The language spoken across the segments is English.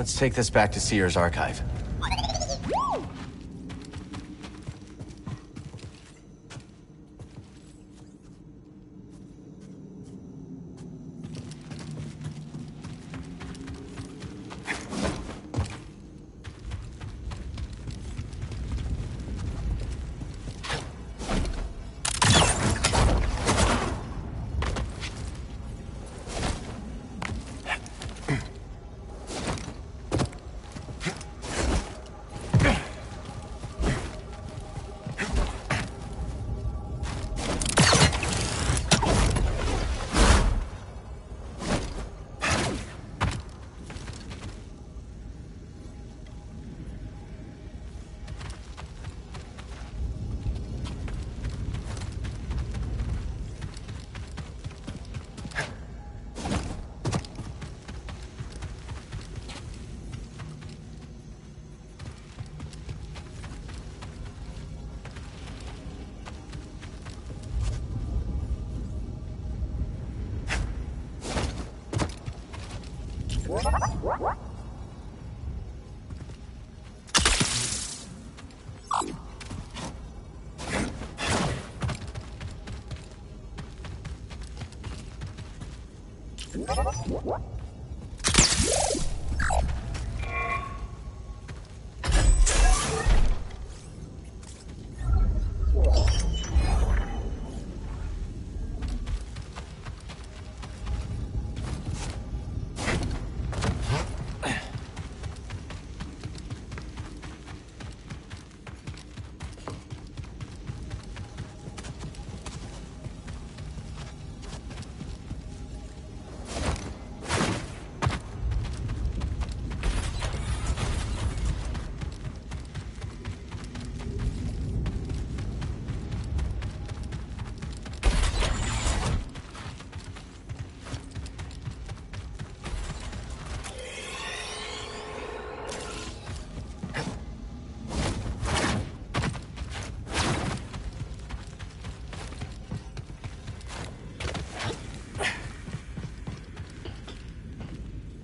Let's take this back to Seer's archive.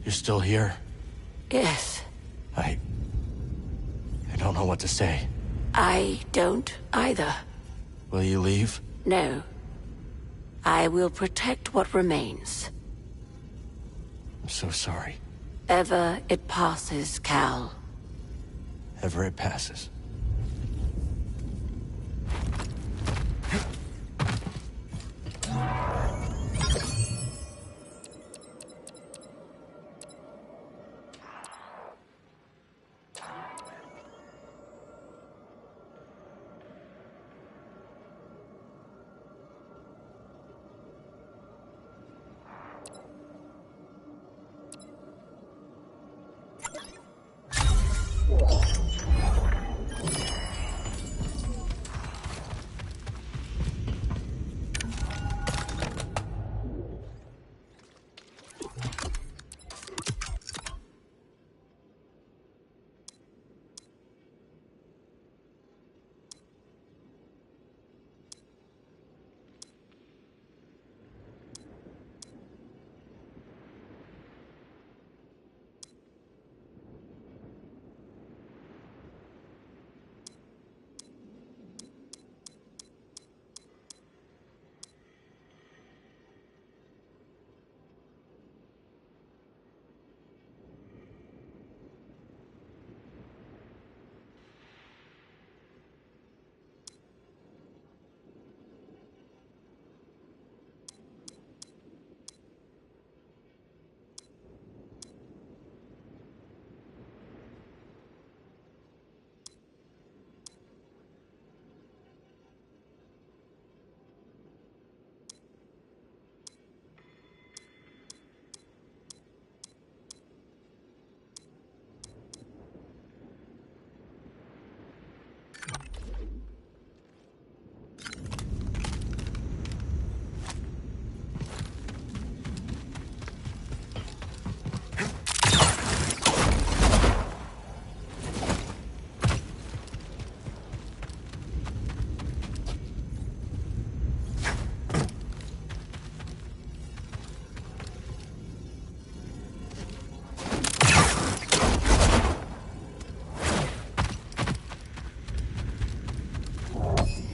You're still here? Yes. I don't know what to say. I don't either. Will you leave? No. I will protect what remains. I'm so sorry. Ever it passes, Cal. Ever it passes.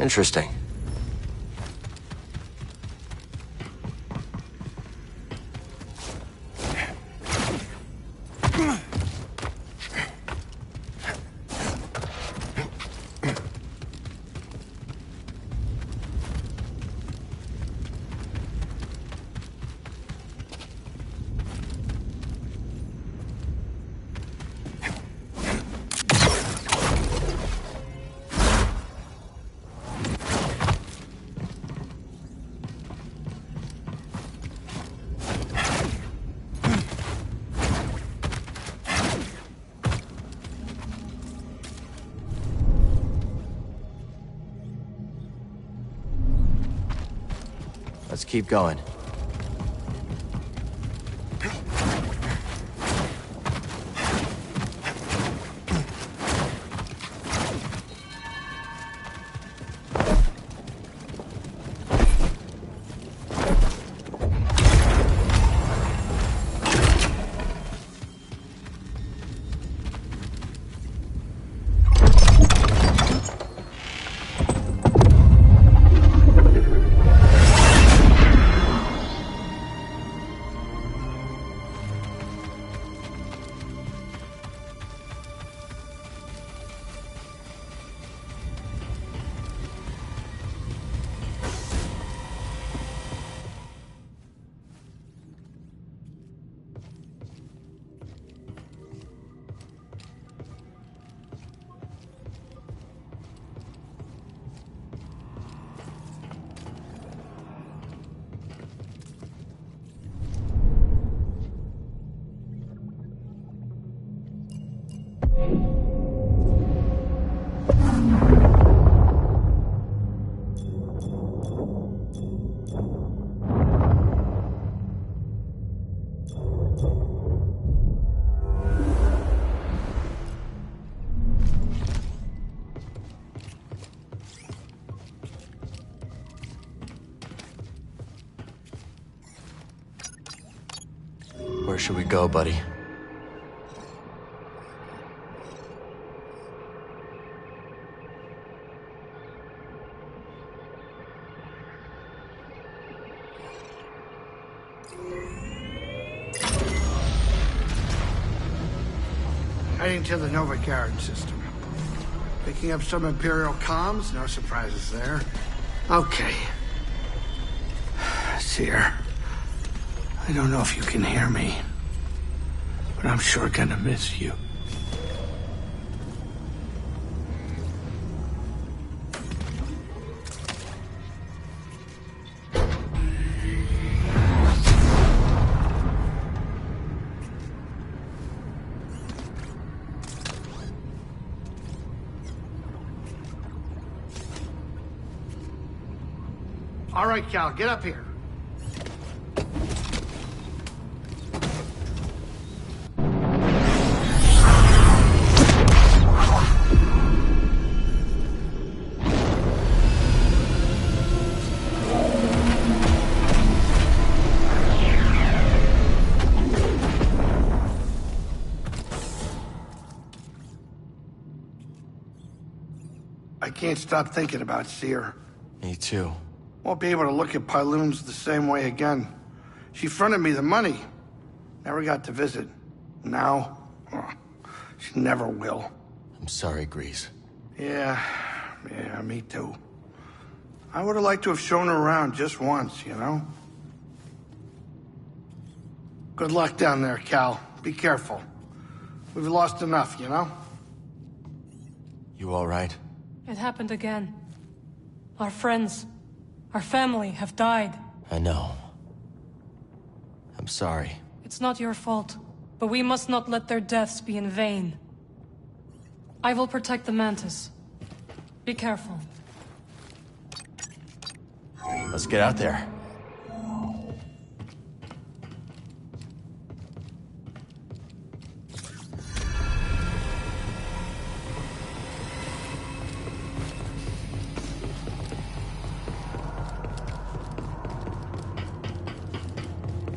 Interesting. Let's keep going. Where should we go, buddy? Heading to the Nova Guard system. Picking up some Imperial comms, no surprises there. Okay. Seer. I don't know if you can hear me, but I'm sure gonna miss you. All right, Cal, get up here. I can't stop thinking about Seer. Me too. Won't be able to look at Pyloons the same way again. She fronted me the money. Never got to visit. Now, she never will. I'm sorry, Grease. Yeah, me too. I would have liked to have shown her around just once, you know? Good luck down there, Cal. Be careful. We've lost enough, you know? You all right? It happened again. Our friends, our family have died. I know. I'm sorry. It's not your fault, but we must not let their deaths be in vain. I will protect the Mantis. Be careful. Let's get out there.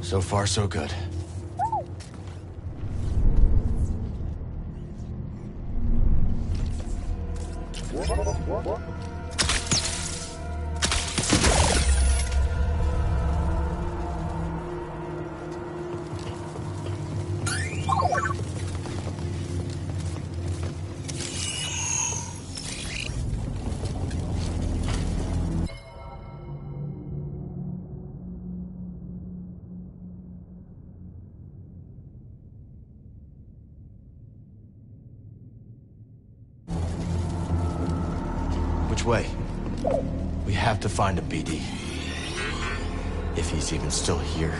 So far, so good. way. We have to find him, BD. If he's even still here.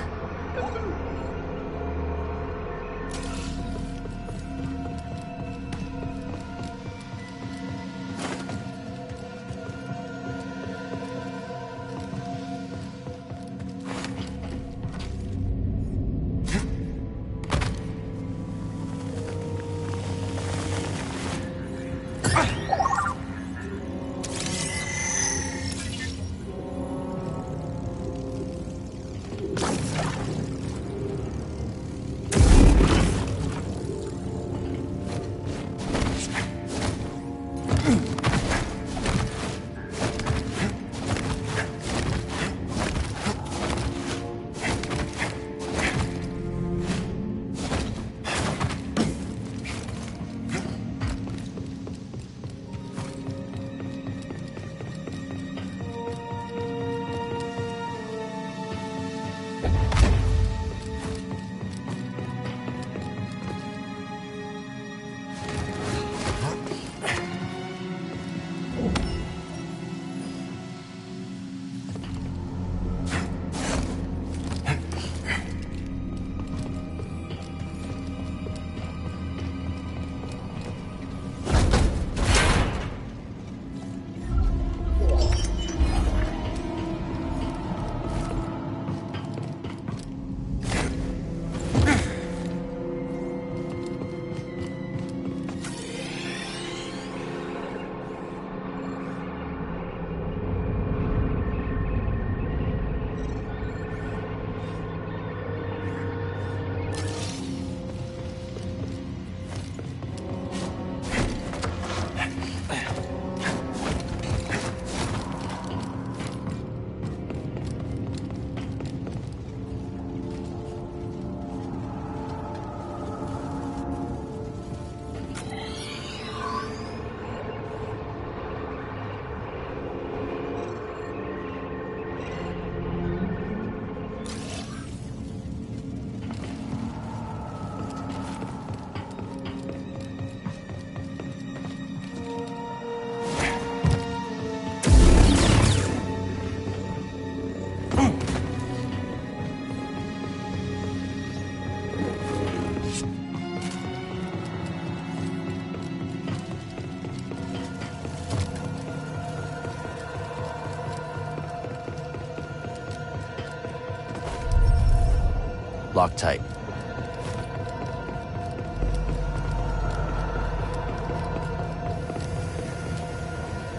Lock tight.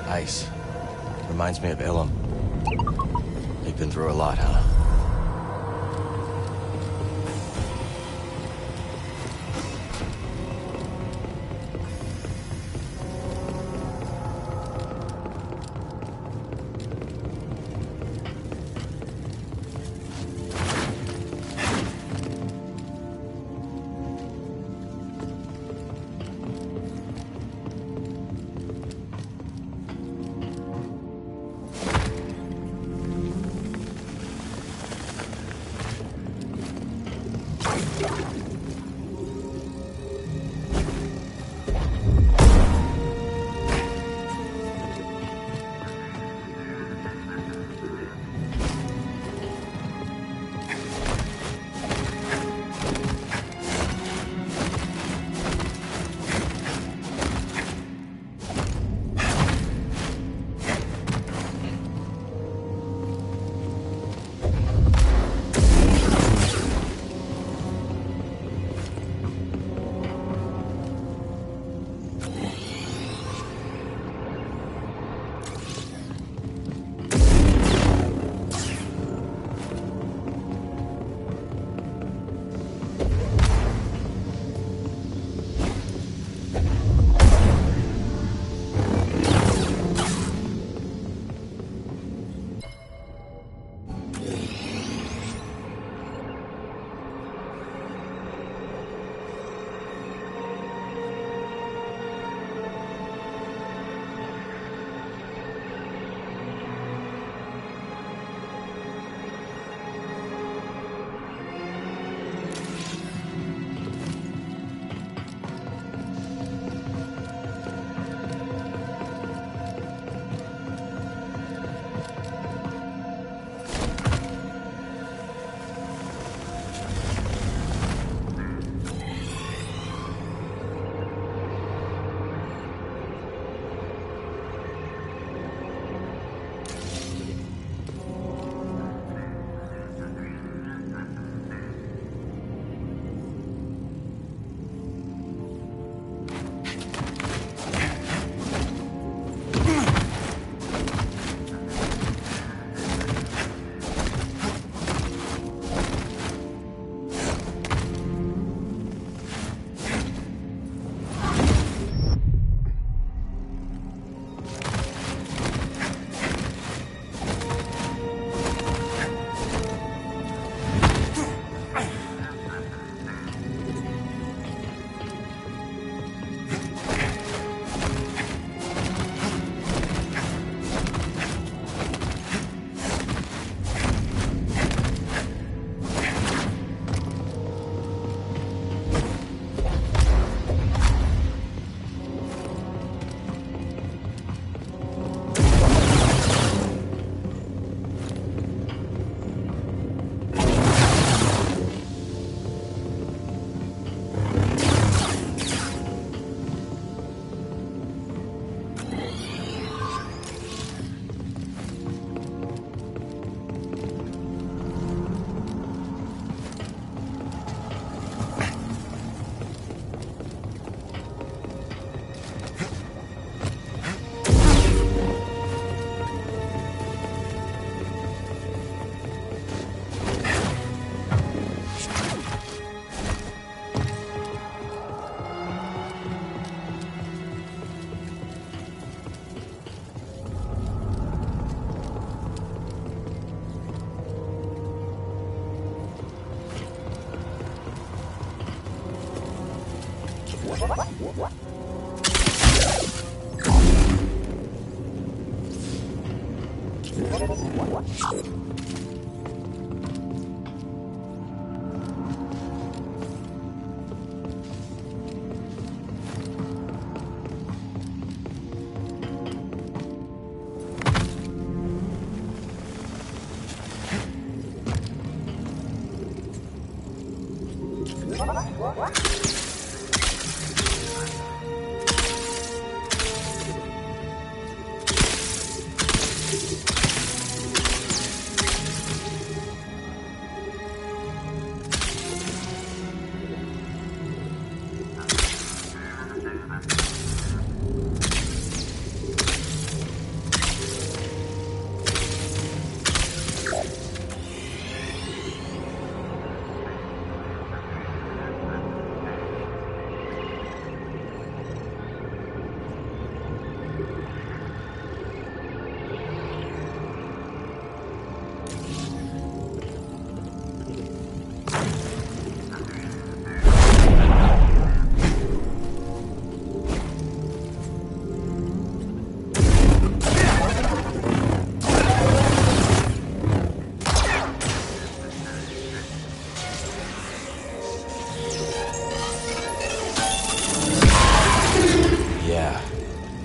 Ice. Reminds me of Ilum. You've been through a lot, huh?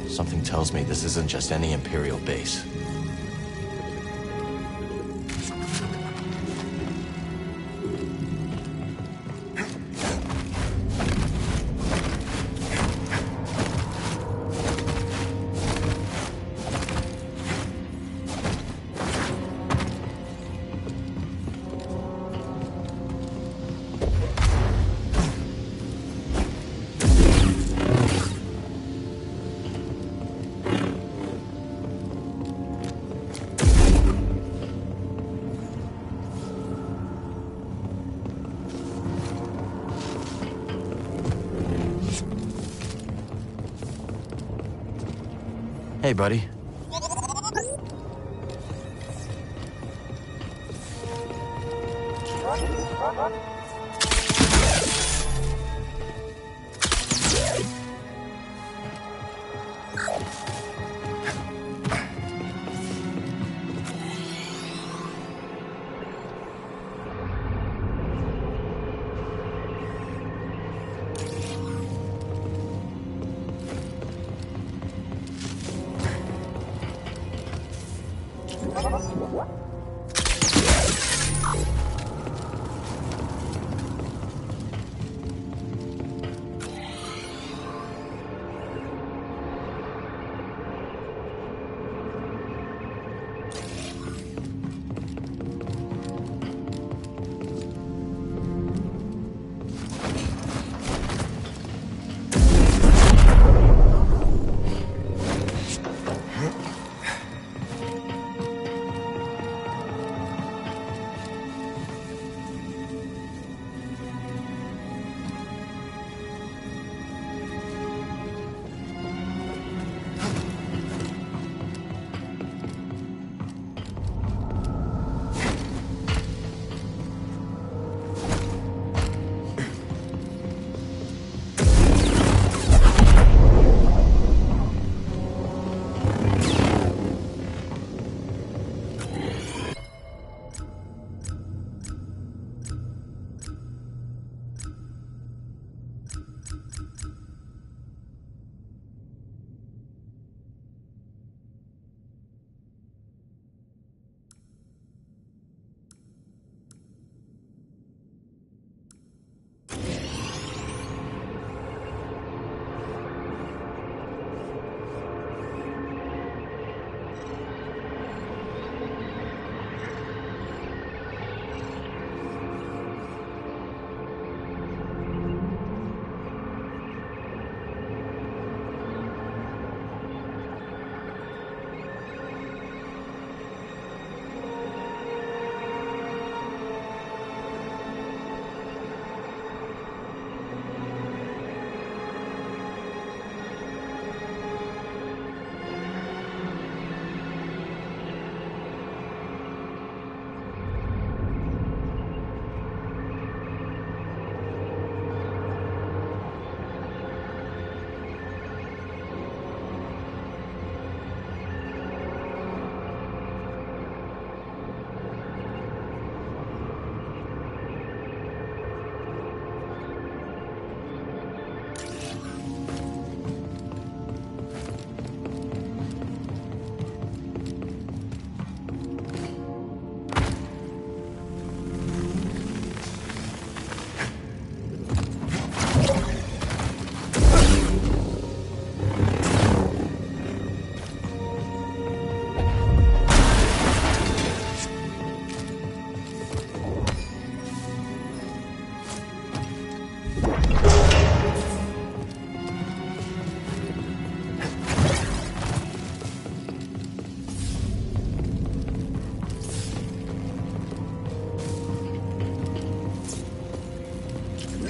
Something tells me this isn't just any Imperial base. Hey, buddy.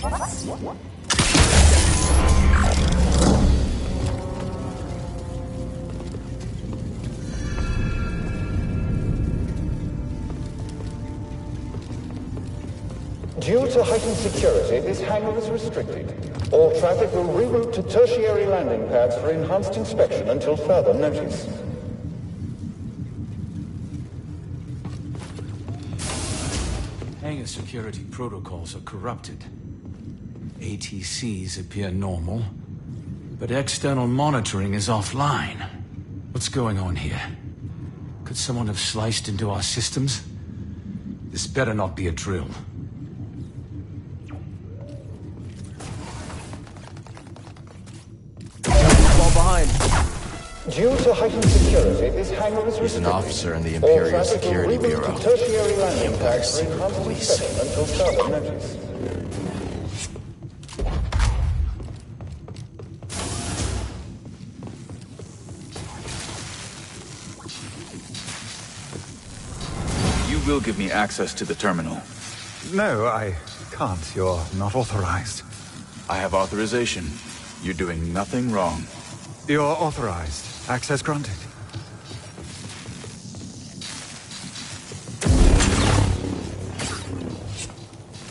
Due to heightened security, this hangar is restricted. All traffic will reroute to tertiary landing pads for enhanced inspection until further notice. Hangar security protocols are corrupted. ATCs appear normal, but external monitoring is offline. What's going on here? Could someone have sliced into our systems? This better not be a drill. Due to heightened security, this hangar is restricted. He's an officer in the Imperial Security Bureau. Tertiary landing Empire pads for Secret enhanced Police. inspection until further notice. You will give me access to the terminal. No, I can't. You're not authorized. I have authorization. You're doing nothing wrong. You're authorized. Access granted.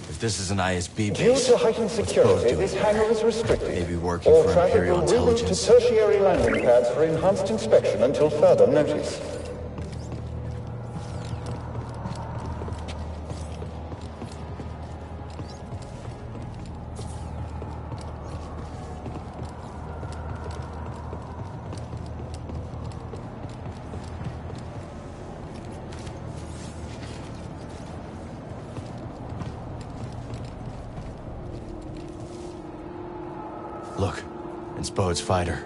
If this is an ISB Due base, to heightened security, this hangar is restricted. Maybe working All for traffic Imperial will reroute to intelligence. tertiary landing pads for enhanced inspection until further notice. Look, it's Bode's fighter.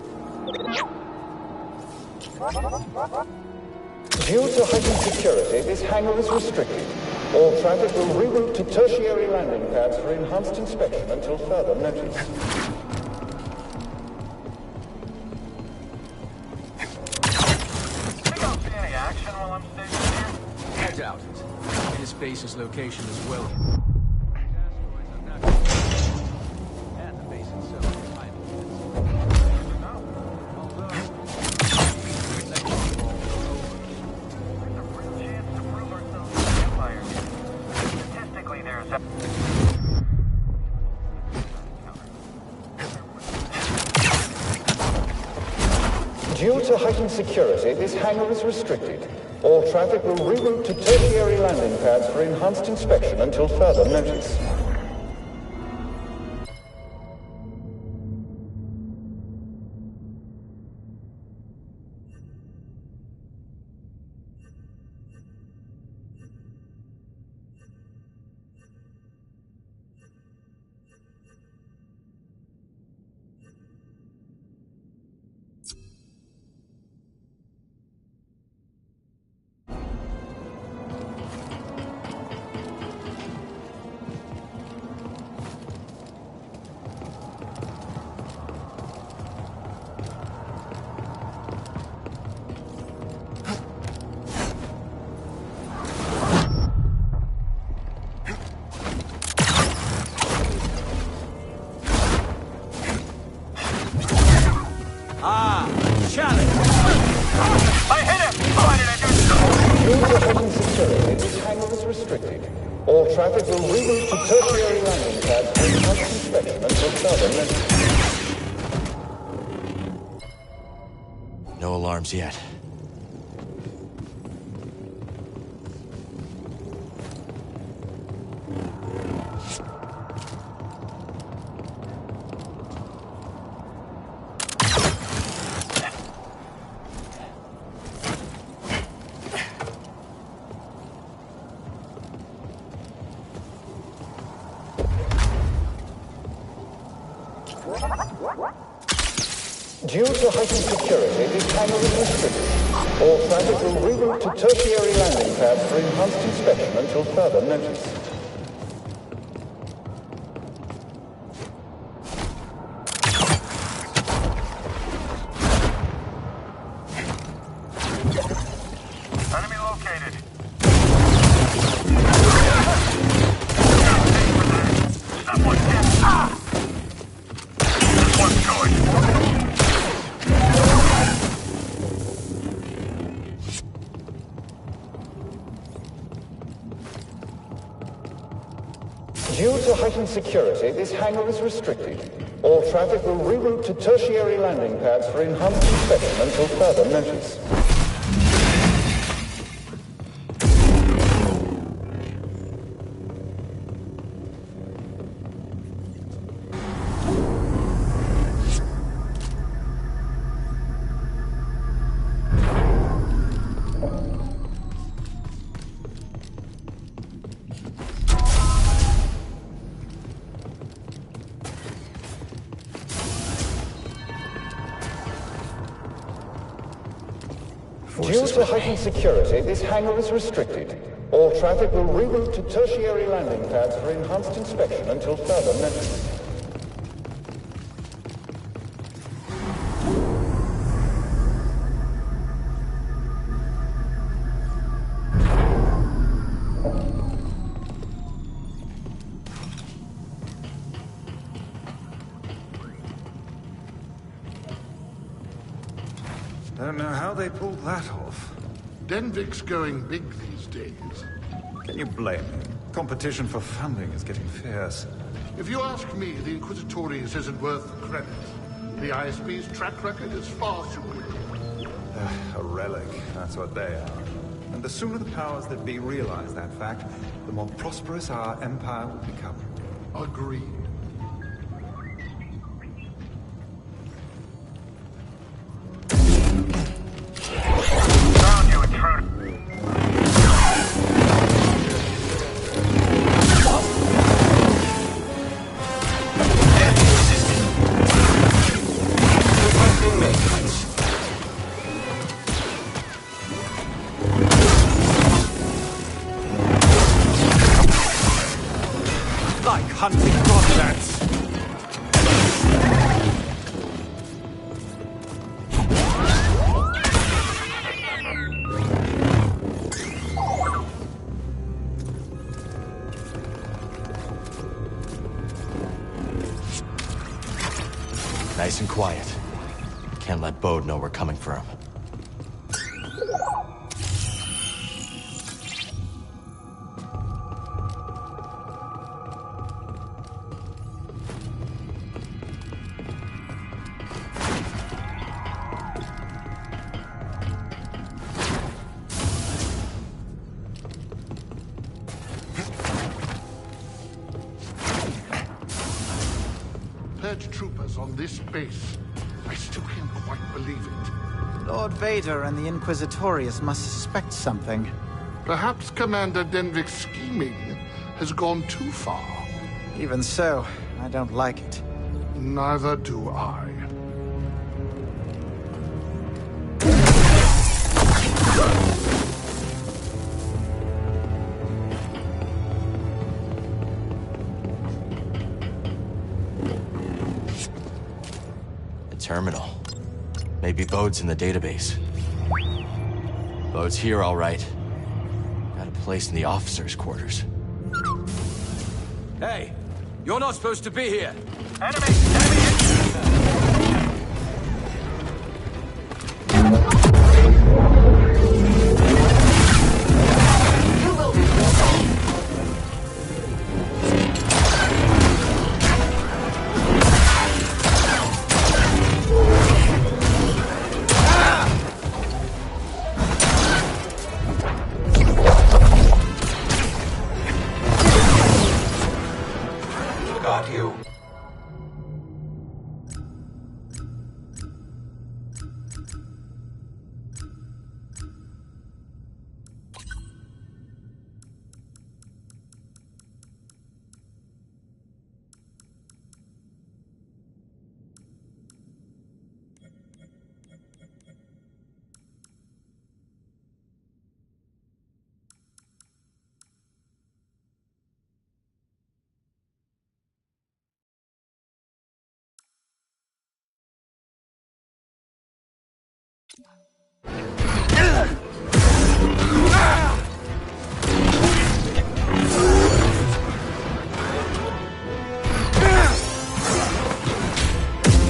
Due to heightened security, this hangar is restricted. All traffic will reroute to tertiary landing pads for enhanced inspection until further notice. You don't see any action while I'm stationed here? I doubt it. This base's location is well. And the base itself is Chance to prove ourselves to the Empire. Statistically, there's a... Due to heightened security, this hangar is restricted. All traffic will reroute to tertiary landing pads for enhanced inspection until further notice. I hit him! Why did I do so? Due to heightened security, this hangar is restricted. All traffic will reroute to tertiary landing pads for enhanced inspection until further notice. No alarms yet. Due to heightened security, this hangar is restricted. All traffic will reroute to tertiary landing pads for enhanced inspection until further notice. Enemy located. Someone get Due to heightened security, this hangar is restricted. All traffic will reroute to tertiary landing pads for enhanced inspection until further notice. Due to heightened security, this hangar is restricted. All traffic will reroute to tertiary landing pads for enhanced inspection until further notice. Don't know how they pulled that off. Denvik's going big these days. Can you blame me? Competition for funding is getting fierce. If you ask me, the Inquisitorius isn't worth the credit. The ISB's track record is far superior. A relic, that's what they are. And the sooner the powers that be realize that fact, the more prosperous our empire will become. Agreed. Found you, intruder. Like hunting godlets! Nice and quiet. Can't let Bode know we're coming for him. Purge troopers on this base. I still can't quite believe it. Lord Vader and the Inquisitorius must suspect something. Perhaps Commander Denvik's scheming has gone too far. Even so, I don't like it. Neither do I. The terminal. Maybe Bode's in the database. Bode's here, all right. Got a place in the officers' quarters. Hey, you're not supposed to be here. Enemy! Enemy! Got you.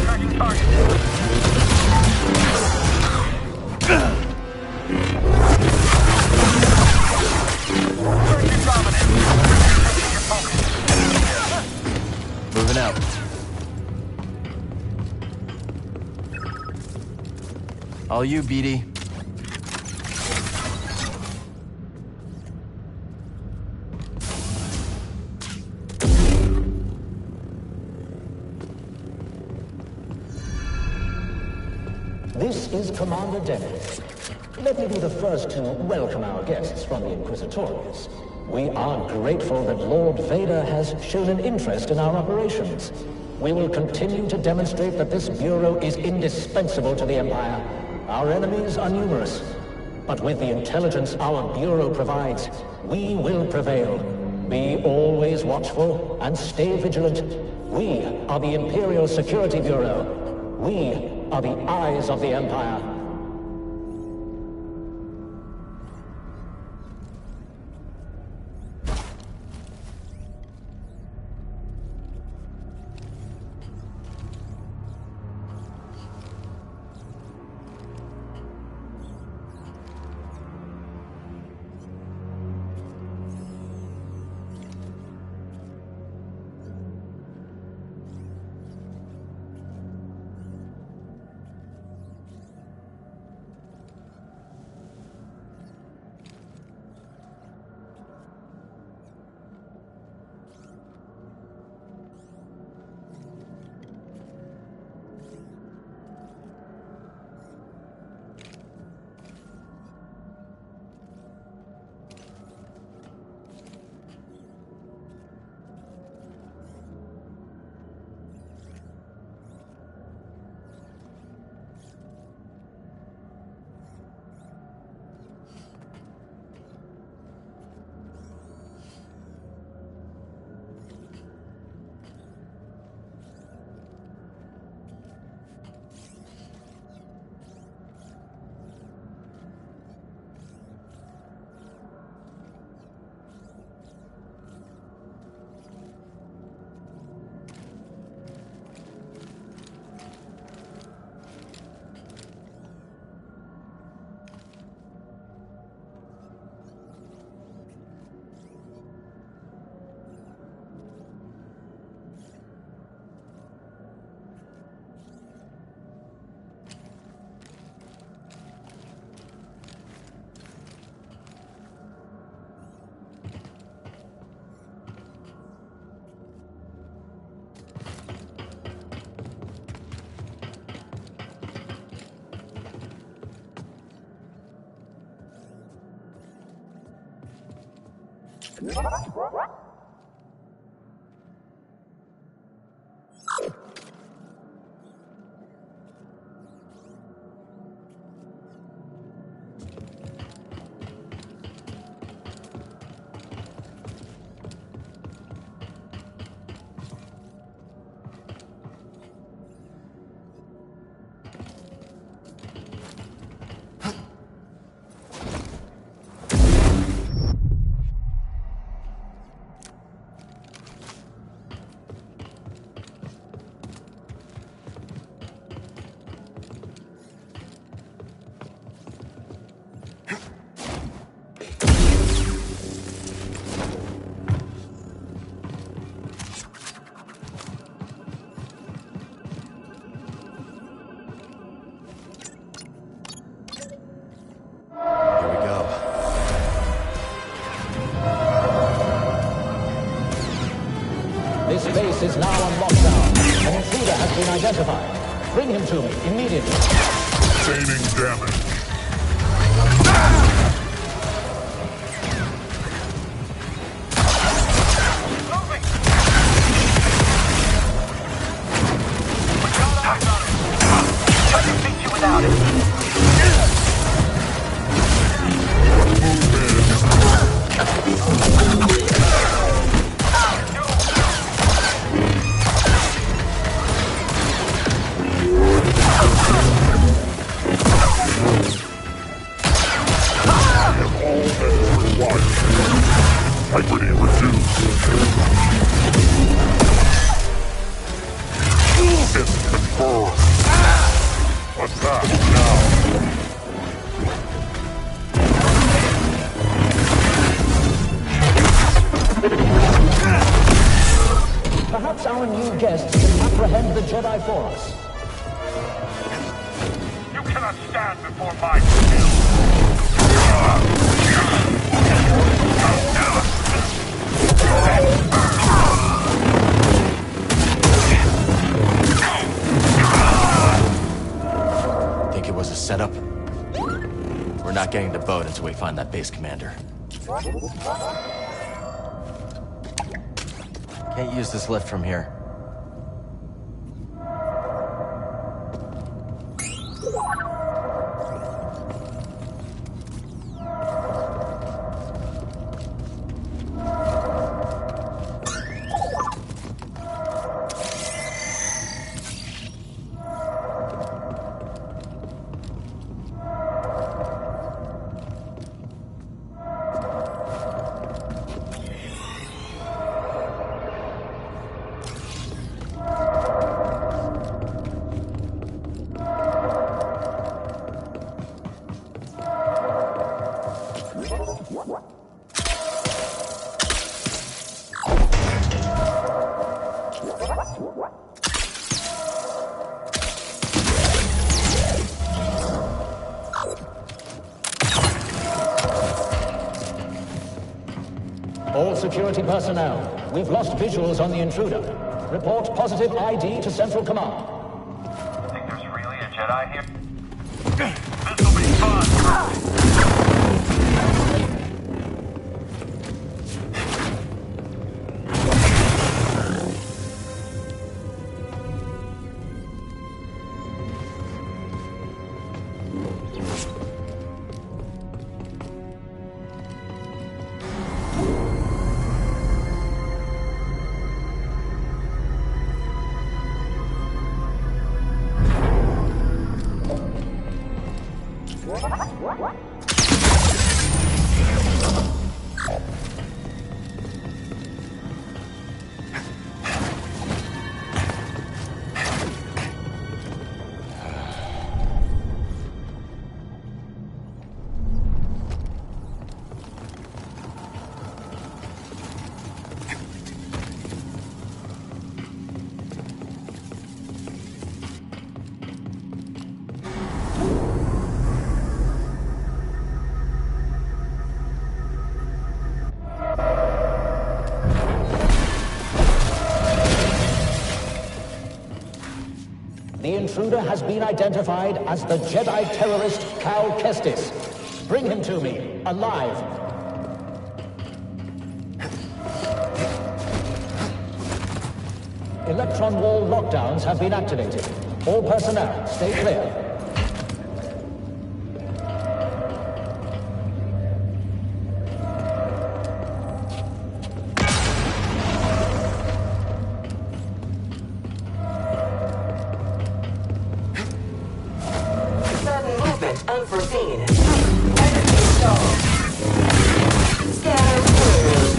Tracking target. Target dominant. Your focus. Moving out. All you, BD. This is Commander Dennis. Let me be the first to welcome our guests from the Inquisitorius. We are grateful that Lord Vader has shown an interest in our operations. We will continue to demonstrate that this Bureau is indispensable to the Empire. Our enemies are numerous, but with the intelligence our Bureau provides, we will prevail. Be always watchful and stay vigilant. We are the Imperial Security Bureau. We are the eyes of the Empire. This base is now on lockdown. An intruder has been identified. Bring him to me immediately. Sustaining damage. Integrity reduced. It's confirmed. Attack now. Perhaps perhaps our new guests can apprehend the Jedi for us. You cannot stand before my skill. Think it was a setup? We're not getting the boat until we find that base commander. Can't use this lift from here. All security personnel, we've lost visuals on the intruder. Report positive ID to Central Command. Think there's really a Jedi here? This'll be fun! The intruder has been identified as the Jedi terrorist Cal Kestis. Bring him to me, alive. Electron wall lockdowns have been activated. All personnel, stay clear. Unforeseen. Energy stalled. Scanner cleared.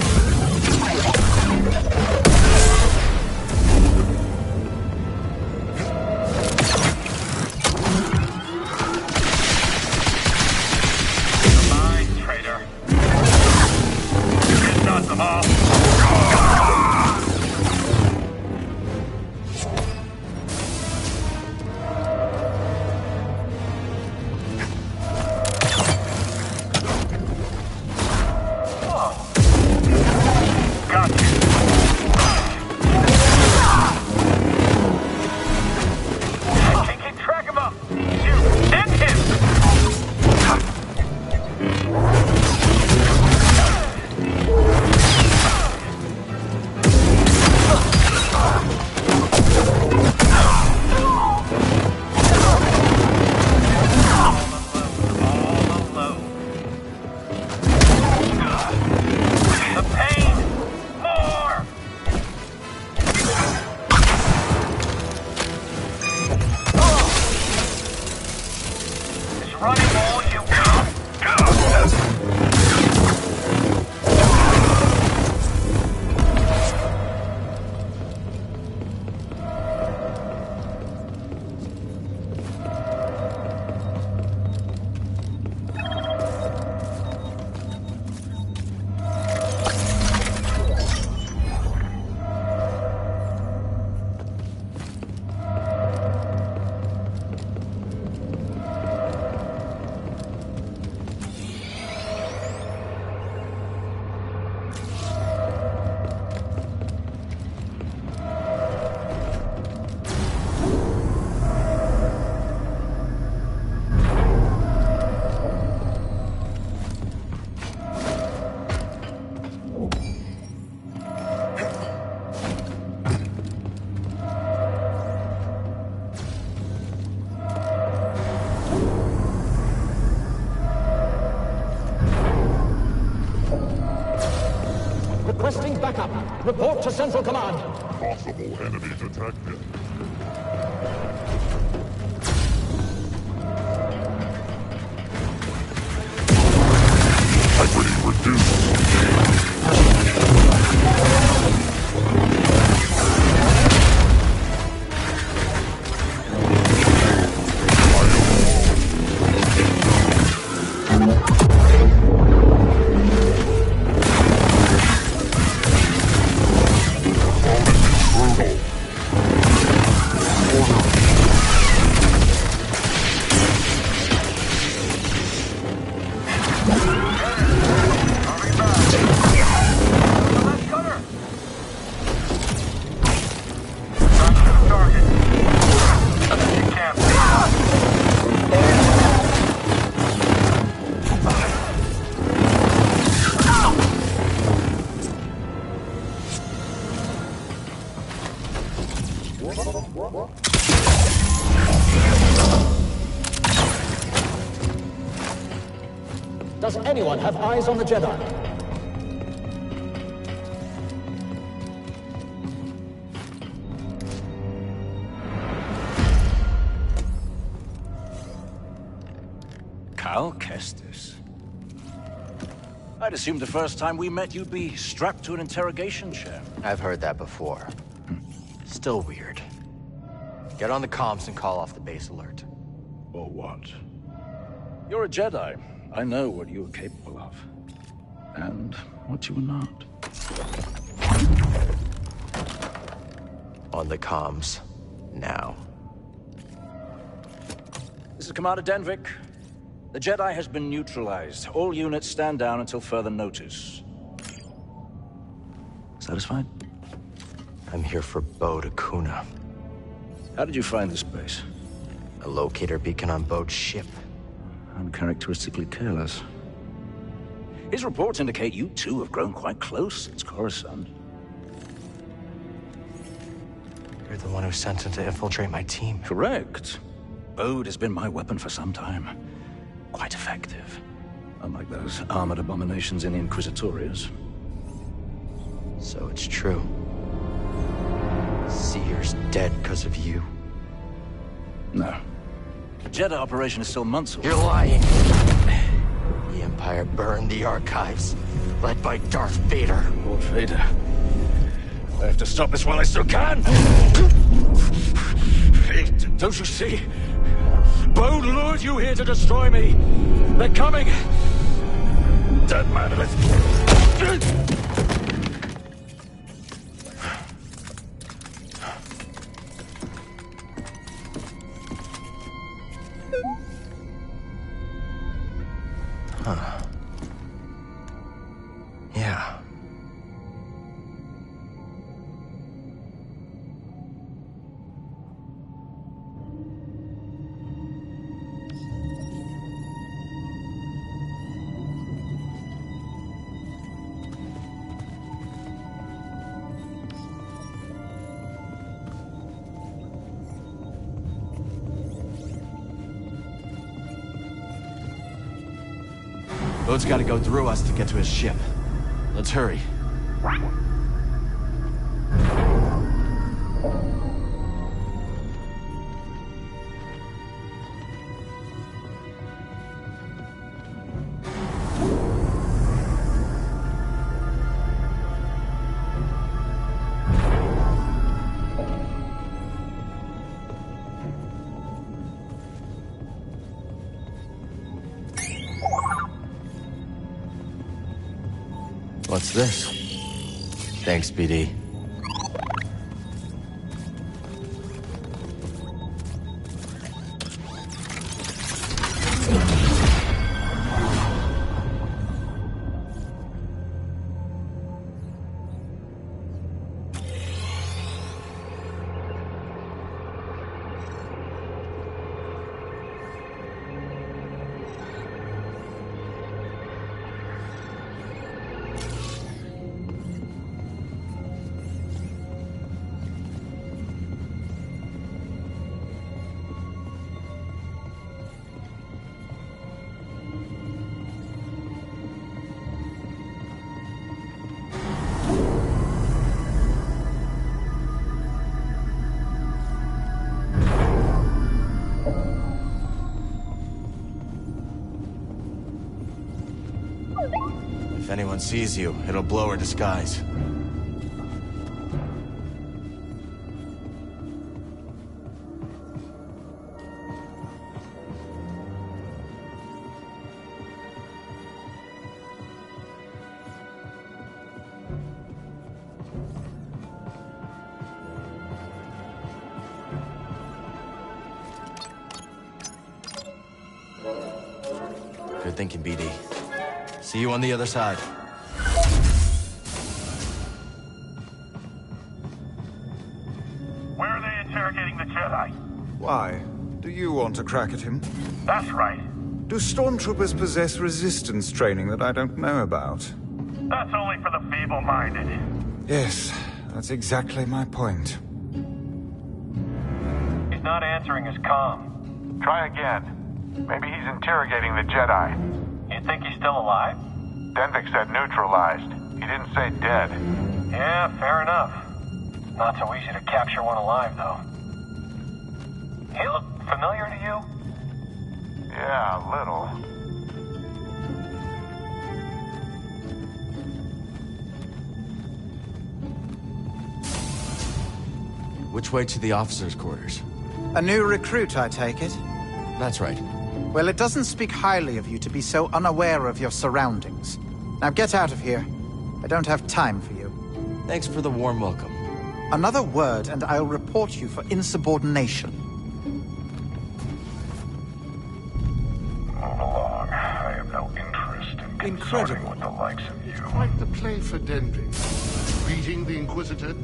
Requesting backup. Report to Central Command. Possible enemy detected. Integrity reduced. Does anyone have eyes on the Jedi? Cal Kestis. I'd assumed the first time we met you'd be strapped to an interrogation chair. I've heard that before. Still weird. Get on the comms and call off the base alert. Or what? You're a Jedi. I know what you are capable of. And what you are not. On the comms. Now. This is Commander Denvik. The Jedi has been neutralized. All units stand down until further notice. Satisfied? I'm here for Bode Akuna. How did you find this base? A locator beacon on Bode's ship. Uncharacteristically careless. His reports indicate you two have grown quite close since Coruscant. You're the one who sent him to infiltrate my team. Correct. Bode has been my weapon for some time. Quite effective. Unlike those armored abominations in the Inquisitorius. So it's true. Seer's dead because of you. No. The Jedi operation is still months away. You're lying. The Empire burned the archives, led by Darth Vader. Lord Vader. I have to stop this while I still can! Don't you see? Bode lured you here to destroy me! They're coming! Dead man, let's... Huh. Yeah. Bode's got to go through us to get to his ship. Let's hurry. What's this? Thanks, BD. anyone sees you, it'll blow her disguise. Good thinking, BD. See you on the other side. Where are they interrogating the Jedi? Why? Do you want to crack at him? That's right. Do stormtroopers possess resistance training that I don't know about? That's only for the feeble-minded. Yes, that's exactly my point. He's not answering his comm. Try again. Maybe he's interrogating the Jedi. You think he's still alive? Denvik said neutralized. He didn't say dead. Yeah, fair enough. Not so easy to capture one alive, though. He look familiar to you? Yeah, a little. Which way to the officers' quarters? A new recruit, I take it? That's right. Well, it doesn't speak highly of you to be so unaware of your surroundings. Now get out of here. I don't have time for you. Thanks for the warm welcome. Another word and I'll report you for insubordination. Move along. I have no interest in consorting with the likes of you. Quite the play for Denvik. Beating the Inquisitor.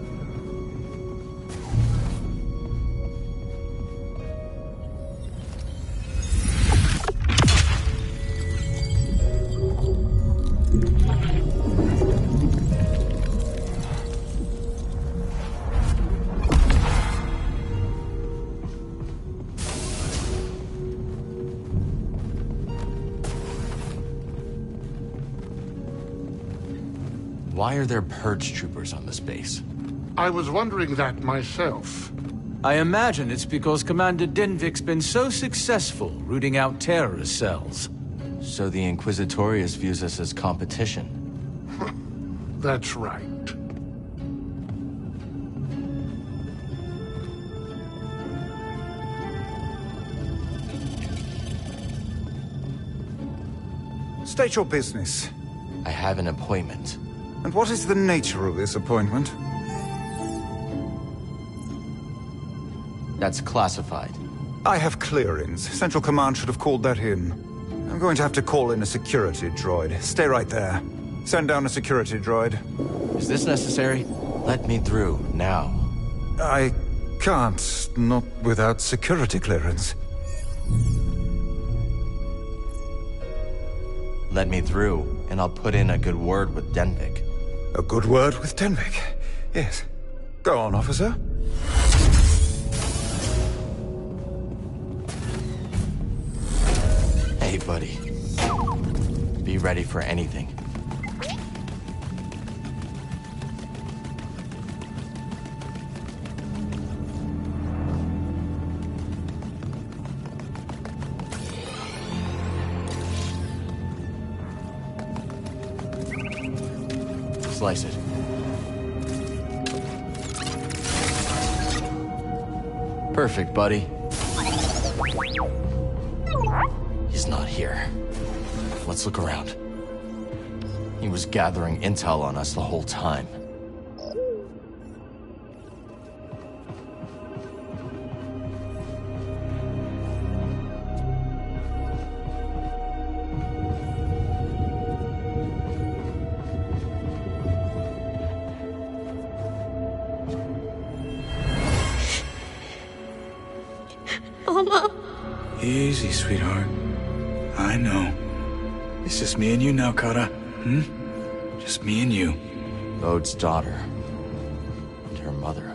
Why are there purge troopers on this base? I was wondering that myself. I imagine it's because Commander Denvik's been so successful rooting out terrorist cells. So the Inquisitorius views us as competition. That's right. State your business. I have an appointment. And what is the nature of this appointment? That's classified. I have clearance. Central Command should have called that in. I'm going to have to call in a security droid. Stay right there. Send down a security droid. Is this necessary? Let me through, now. I can't, not without security clearance. Let me through, and I'll put in a good word with Denvik. A good word with Denvik? Yes. Go on, officer. Hey, buddy. Be ready for anything. Slice it. Perfect, buddy. He's not here. Let's look around. He was gathering intel on us the whole time. Mama. Easy, sweetheart. I know. It's just me and you now, Kara. Just me and you. Ode's daughter. And her mother.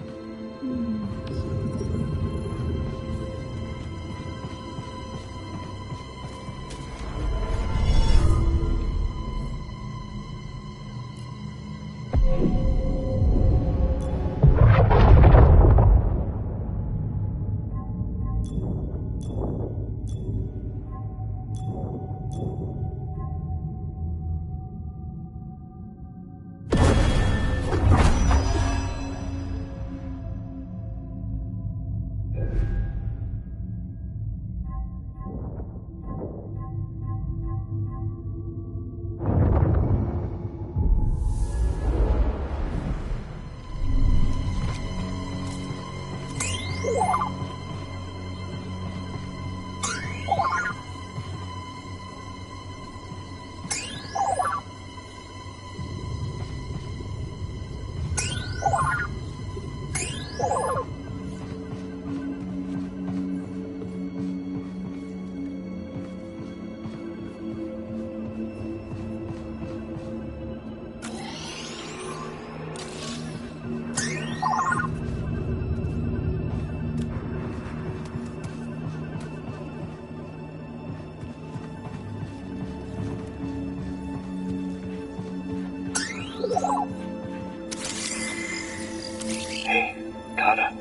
Hey, Kata.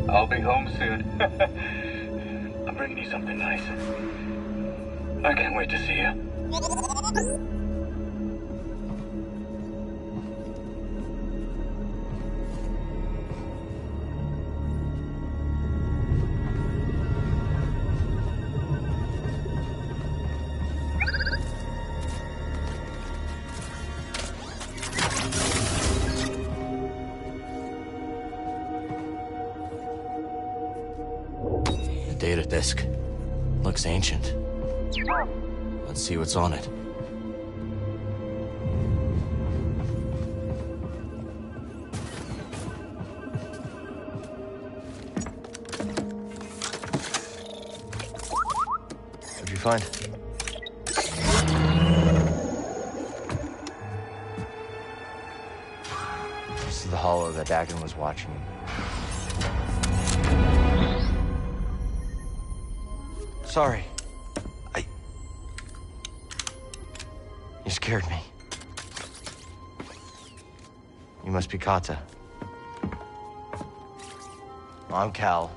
I'll be home soon. I'm bringing you something nice. I can't wait to see you. Data disk. Looks ancient. Let's see what's on it. What'd you find? This is the hollow that Dagon was watching. Sorry. You scared me. You must be Kata. I'm Cal.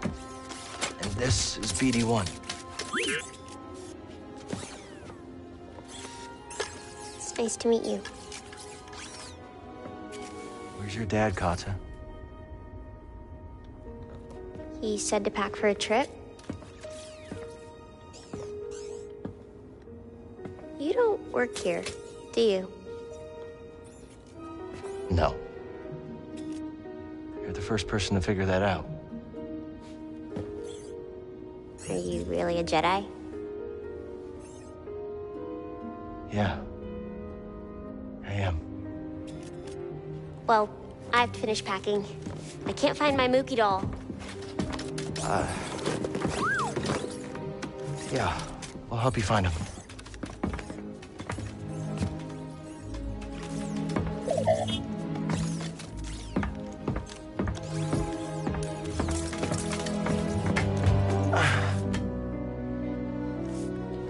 And this is BD1. It's nice to meet you. Where's your dad, Kata? He said to pack for a trip. You don't work here, do you? No. You're the first person to figure that out. Are you really a Jedi? Yeah. I am. Well, I have to finish packing. I can't find my Mookie doll. Yeah. I'll help you find him.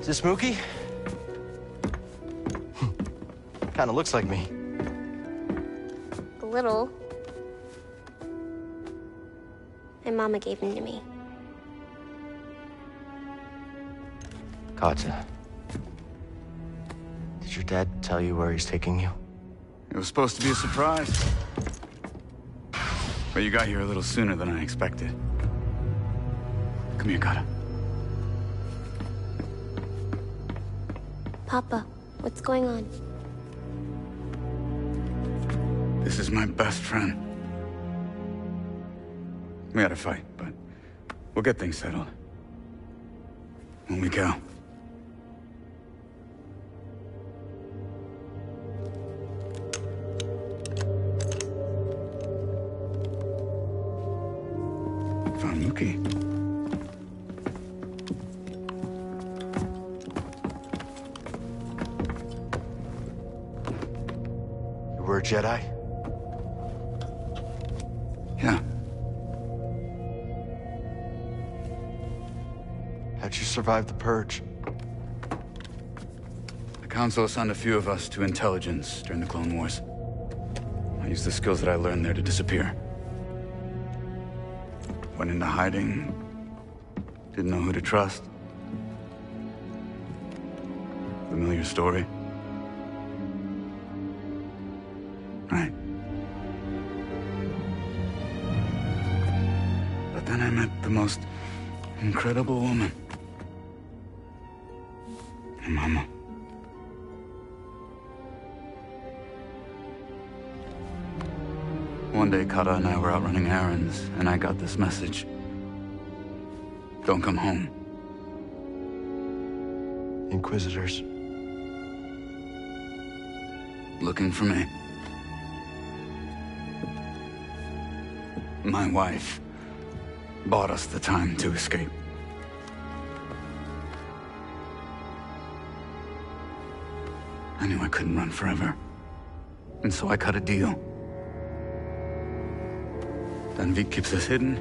Is this Mookie? Kinda looks like me. A little. My mama gave him to me. Kata. Did your dad tell you where he's taking you? It was supposed to be a surprise. But you got here a little sooner than I expected. Come here, Kata. Papa, what's going on? This is my best friend. We had a fight, but we'll get things settled. When we go. Found Mookie. You were a Jedi? Yeah. How'd you survive the Purge? The Council assigned a few of us to intelligence during the Clone Wars. I used the skills that I learned there to disappear. Went into hiding. Didn't know who to trust. Familiar story? Right. But then I met the most incredible woman. My mama. One day, Kata and I were out running errands, and I got this message. Don't come home. Inquisitors. Looking for me. My wife bought us the time to escape. I knew I couldn't run forever, and so I cut a deal. Denvik keeps us hidden,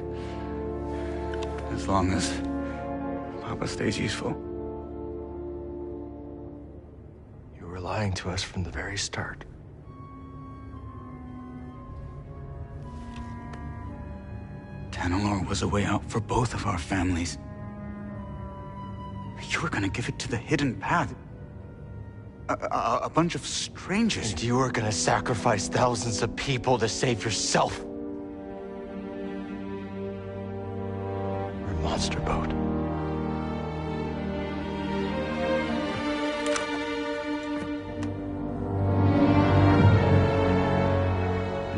as long as Papa stays useful. You were lying to us from the very start. Tanalorr was a way out for both of our families. You were gonna give it to the hidden path. A bunch of strangers. And you were gonna sacrifice thousands of people to save yourself. Or a monster boat.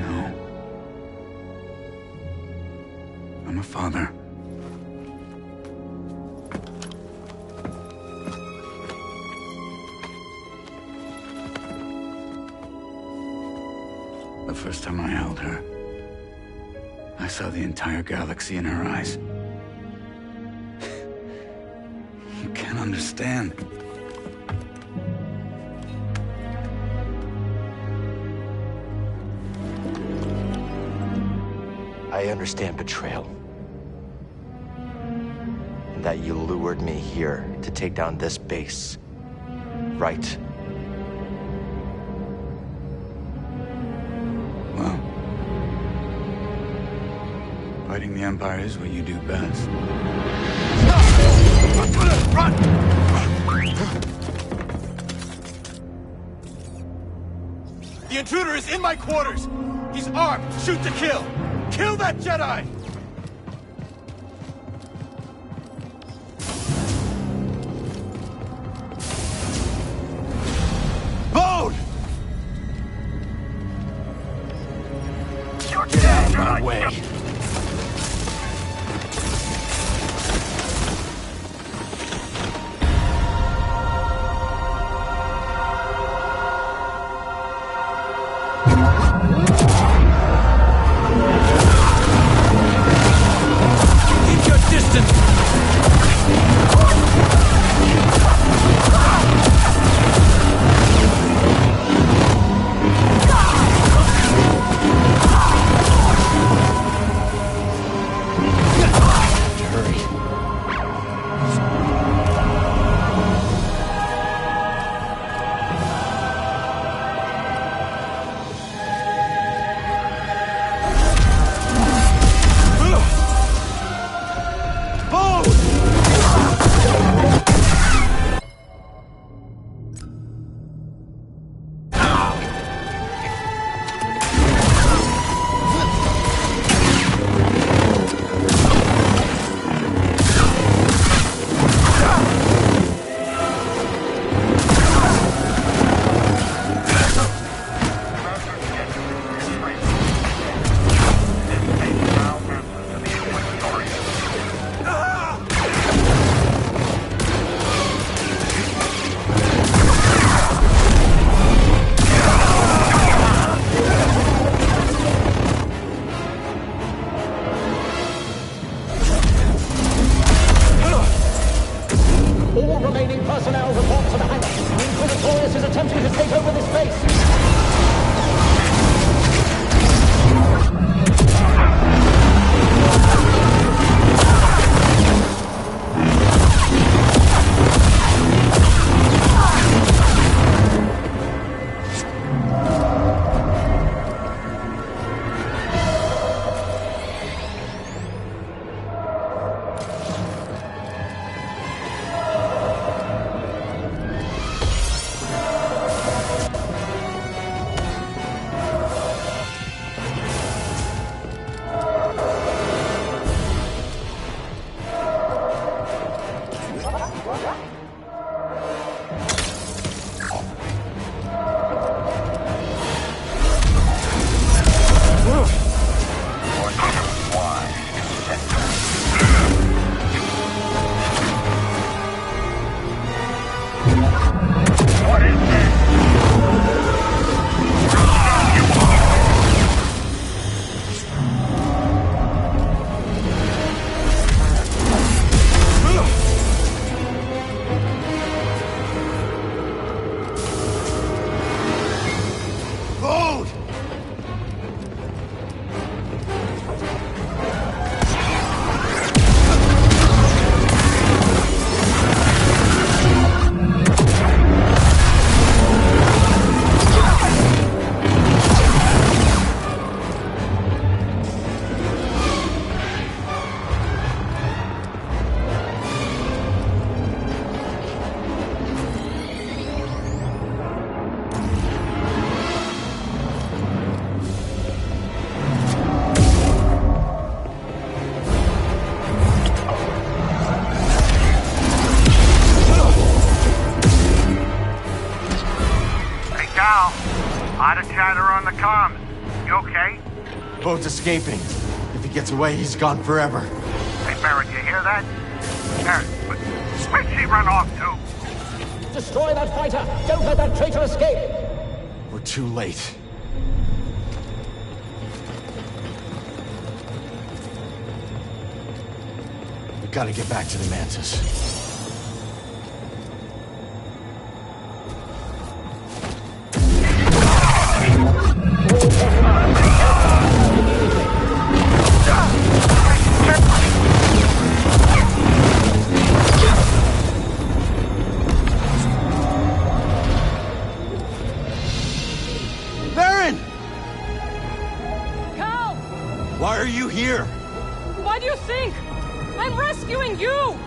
No. I'm a father. The first time I held her, I saw the entire galaxy in her eyes. You can't understand. I understand betrayal. And that you lured me here to take down this base. Right? Well, fighting the Empire is what you do best. Run! The intruder is in my quarters! He's armed! Shoot to kill! Kill that Jedi! Bode! Get out of my way! Boat's escaping. If he gets away, he's gone forever. Hey, Barrett, you hear that? Barrett, where'd she run off to? Destroy that fighter! Don't let that traitor escape! We're too late. We gotta get back to the Mantis. Why are you here? Why do you think? I'm rescuing you!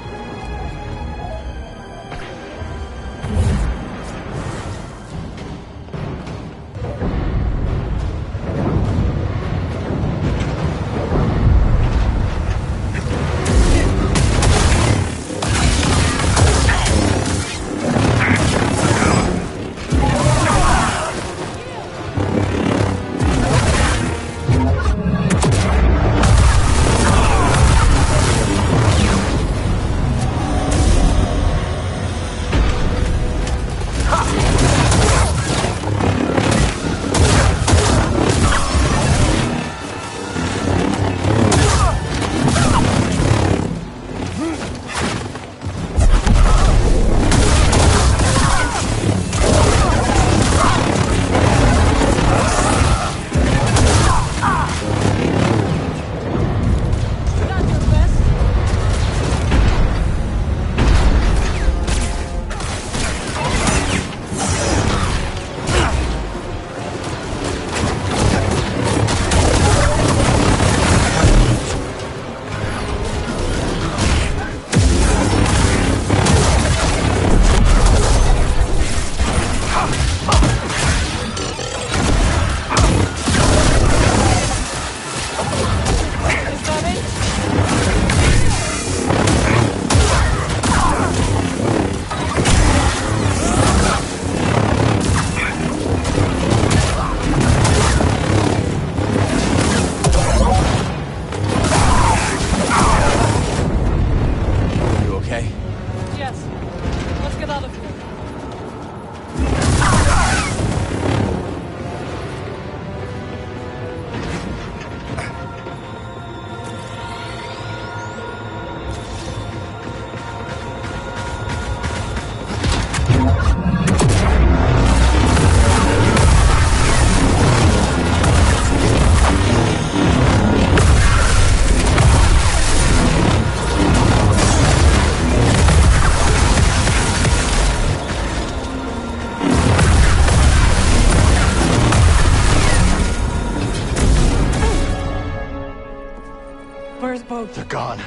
They're gone.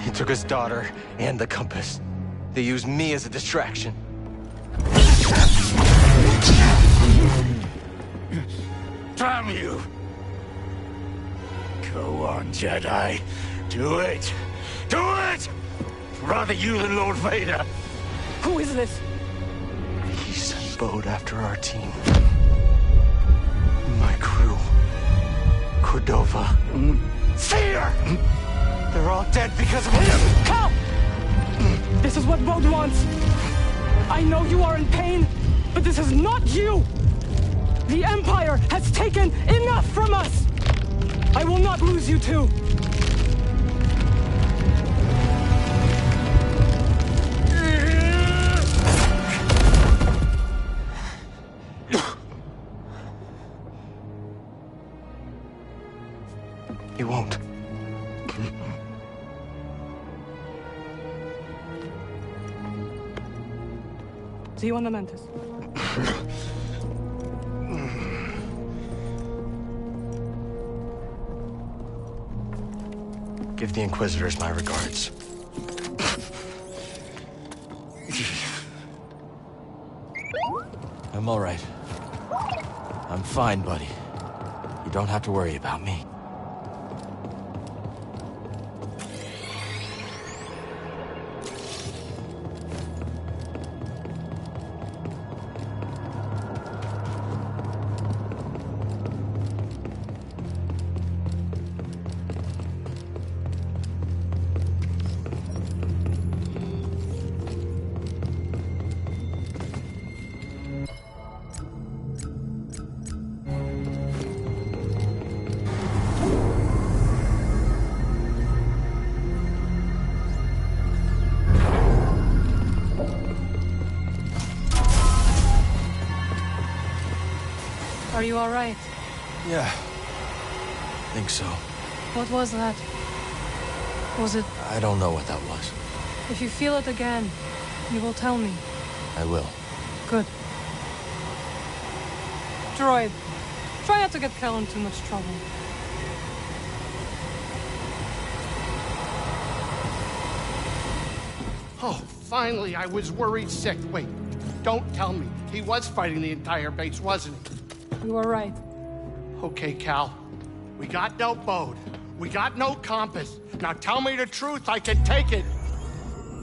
He took his daughter and the compass. They used me as a distraction. Damn you! Go on, Jedi. Do it! Do it! Rather you than Lord Vader. Who is this? He sent Bode after our team. My crew. Cordova. Fear! They're all dead because of him! Cal! This is what Bode wants. I know you are in pain, but this is not you! The Empire has taken enough from us! I will not lose you too! He won't. See you on the Mantis. Give the Inquisitors my regards. I'm all right. I'm fine, buddy. You don't have to worry about me. Are you alright? Yeah. Think so. What was that? Was it... I don't know what that was. If you feel it again, you will tell me. I will. Good. Droid, try not to get Kel in too much trouble. Oh, finally, I was worried sick. Wait, don't tell me. He was fighting the entire base, wasn't he? You are right. Okay, Cal. We got no boat. We got no compass. Now tell me the truth, I can take it.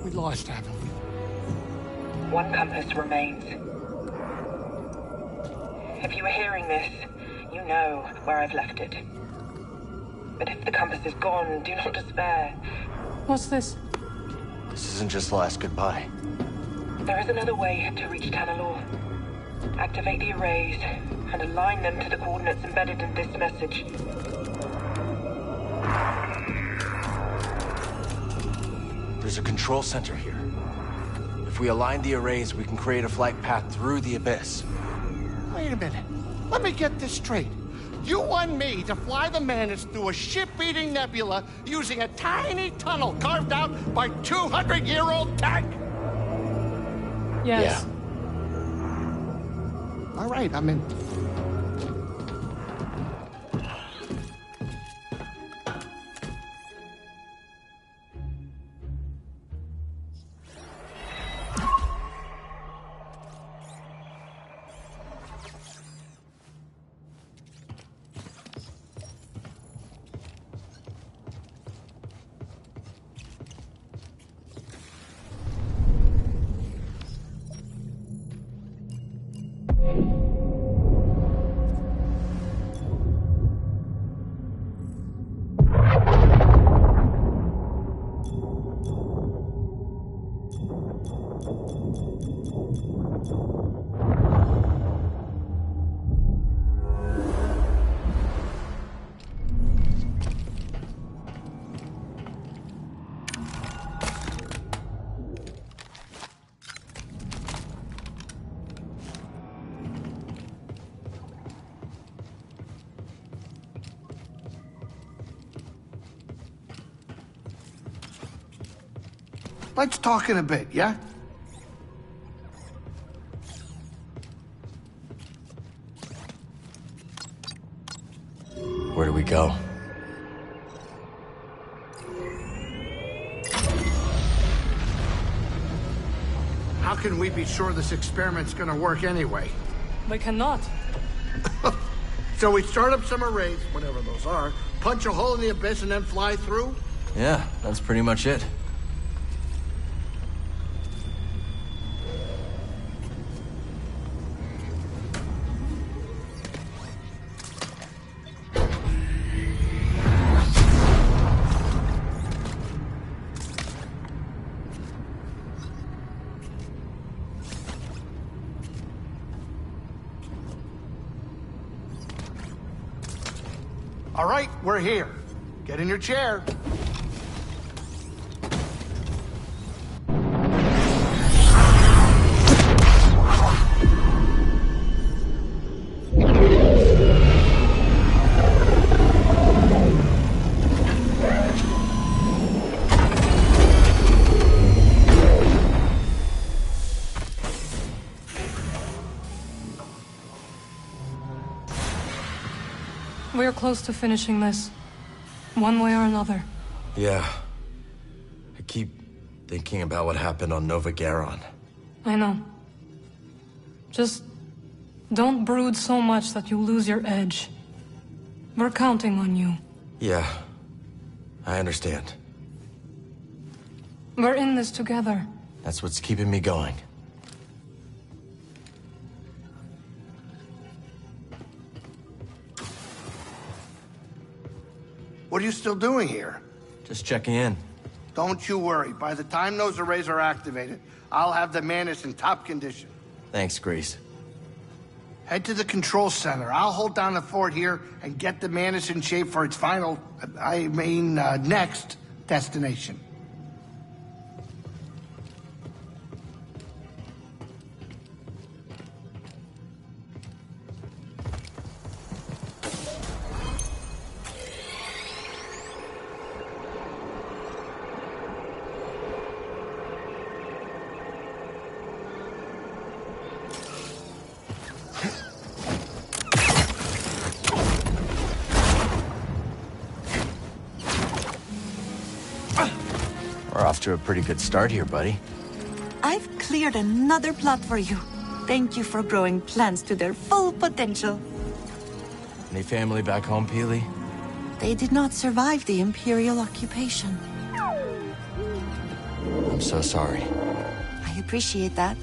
We lost, haven't we? One compass remains. If you are hearing this, you know where I've left it. But if the compass is gone, do not despair. What's this? This isn't just the last goodbye. There is another way to reach Tanalorr. Activate the arrays and align them to the coordinates embedded in this message. There's a control center here. If we align the arrays, we can create a flight path through the abyss. Wait a minute. Let me get this straight. You want me to fly the Mantis through a ship-eating nebula using a tiny tunnel carved out by 200-year-old tech? Yes. Yeah. All right, I'm in. Let's talk in a bit, yeah? Where do we go? How can we be sure this experiment's gonna work anyway? We cannot. So we start up some arrays, whatever those are, punch a hole in the abyss and then fly through? Yeah, that's pretty much it. All right, we're here. Get in your chair. We're close to finishing this. One way or another. Yeah. I keep thinking about what happened on Nova Garon. I know. Just don't brood so much that you lose your edge. We're counting on you. Yeah. I understand. We're in this together. That's what's keeping me going. What are you still doing here? Just checking in. Don't you worry. By the time those arrays are activated, I'll have the Mantis in top condition. Thanks, Grease. Head to the control center. I'll hold down the fort here and get the Mantis in shape for its final, next destination. We're off to a pretty good start here, buddy. I've cleared another plot for you. Thank you for growing plants to their full potential. Any family back home, Peely? They did not survive the Imperial occupation. I'm so sorry. I appreciate that.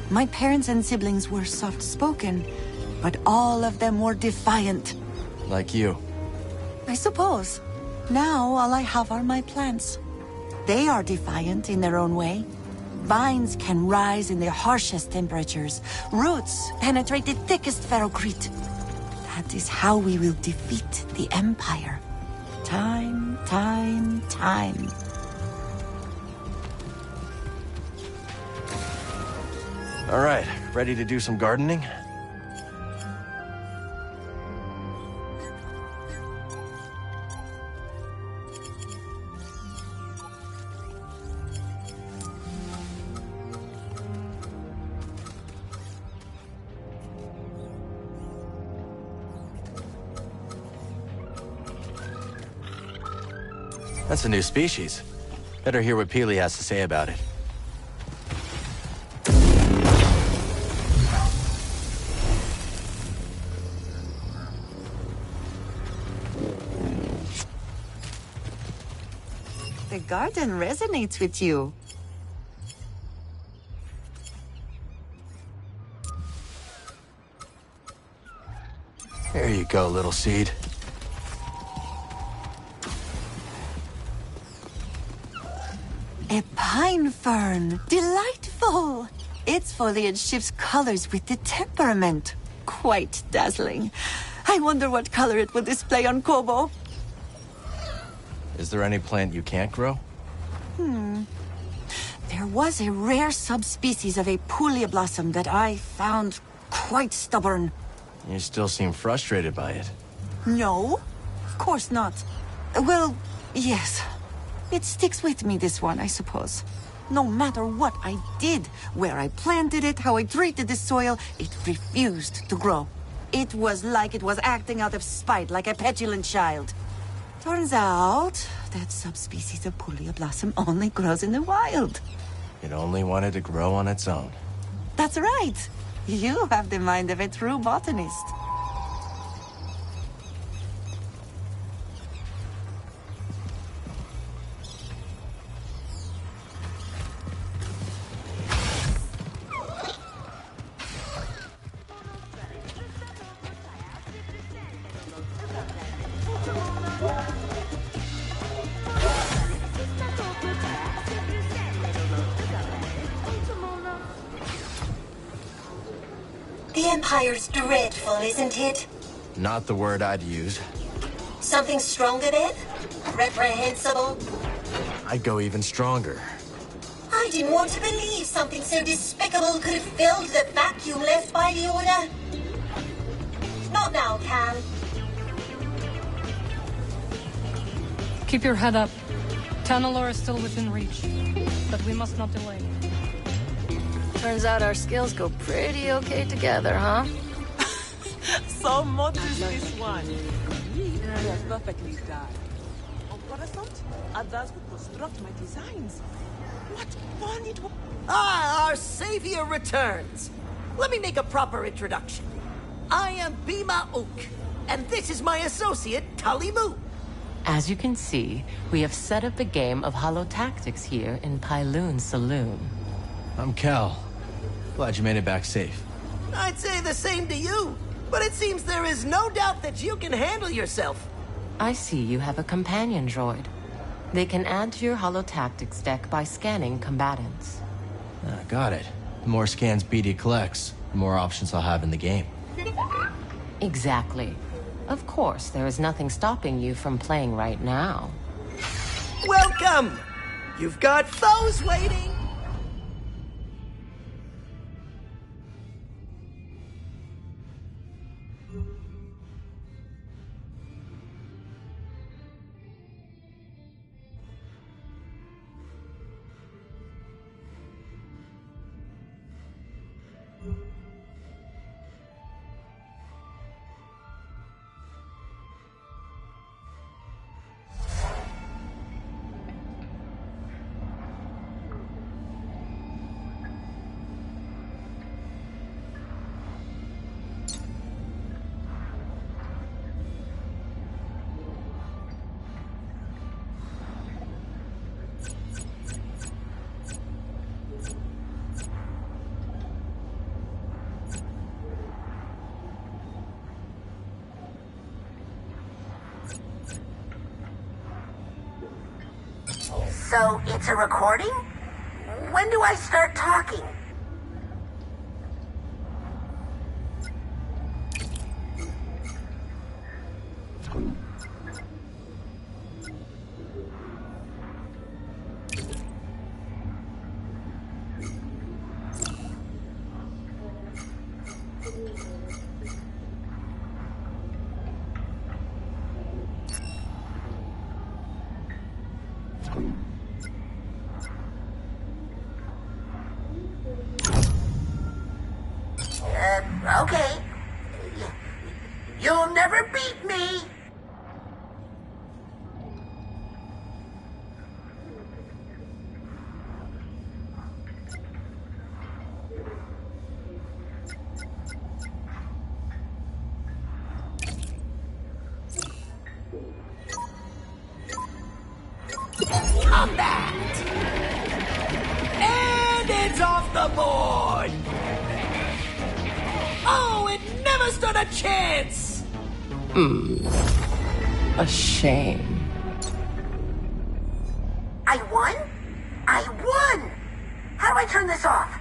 My parents and siblings were soft-spoken, but all of them were defiant. Like you. I suppose. Now all I have are my plants. They are defiant in their own way. Vines can rise in the harshest temperatures. Roots penetrate the thickest ferrocrete. That is how we will defeat the Empire. Time. All right, ready to do some gardening? That's a new species. Better hear what Peely has to say about it. The garden resonates with you. Here you go, little seed. A pine fern. Delightful. Its foliage shifts colors with the temperament. Quite dazzling. I wonder what color it will display on Kobo. Is there any plant you can't grow? There was a rare subspecies of a Puglia blossom that I found quite stubborn. You still seem frustrated by it. No, of course not. Well, yes. It sticks with me, this one, I suppose. No matter what I did, where I planted it, how I treated the soil, it refused to grow. It was like it was acting out of spite, like a petulant child. Turns out, that subspecies of Puglia blossom only grows in the wild. It only wanted to grow on its own. That's right. You have the mind of a true botanist. The Empire's dreadful, isn't it? Not the word I'd use. Something stronger then? Reprehensible? I'd go even stronger. I didn't want to believe something so despicable could have filled the vacuum left by the Order. Not now, Cal. Keep your head up. Tanalor is still within reach, but we must not delay. Turns out our skills go pretty okay together, huh? So modest, this one. They are perfectly done. On Coruscant, others would construct my designs. What fun it was! Ah, our savior returns. Let me make a proper introduction. I am Bima Ook, and this is my associate, Tully Moo. As you can see, we have set up a game of holotactics here in Pyloon's saloon. I'm Cal. Glad you made it back safe. I'd say the same to you, but it seems there is no doubt that you can handle yourself. I see you have a companion droid. They can add to your holotactics deck by scanning combatants. Got it. The more scans BD collects, the more options I'll have in the game. Exactly. Of course, there is nothing stopping you from playing right now. Welcome! You've got foes waiting! So it's a recording? When do I start talking? Okay. You'll never beat me! Combat! And it's off the board! Oh, it never stood a chance! A shame. I won? I won! How do I turn this off?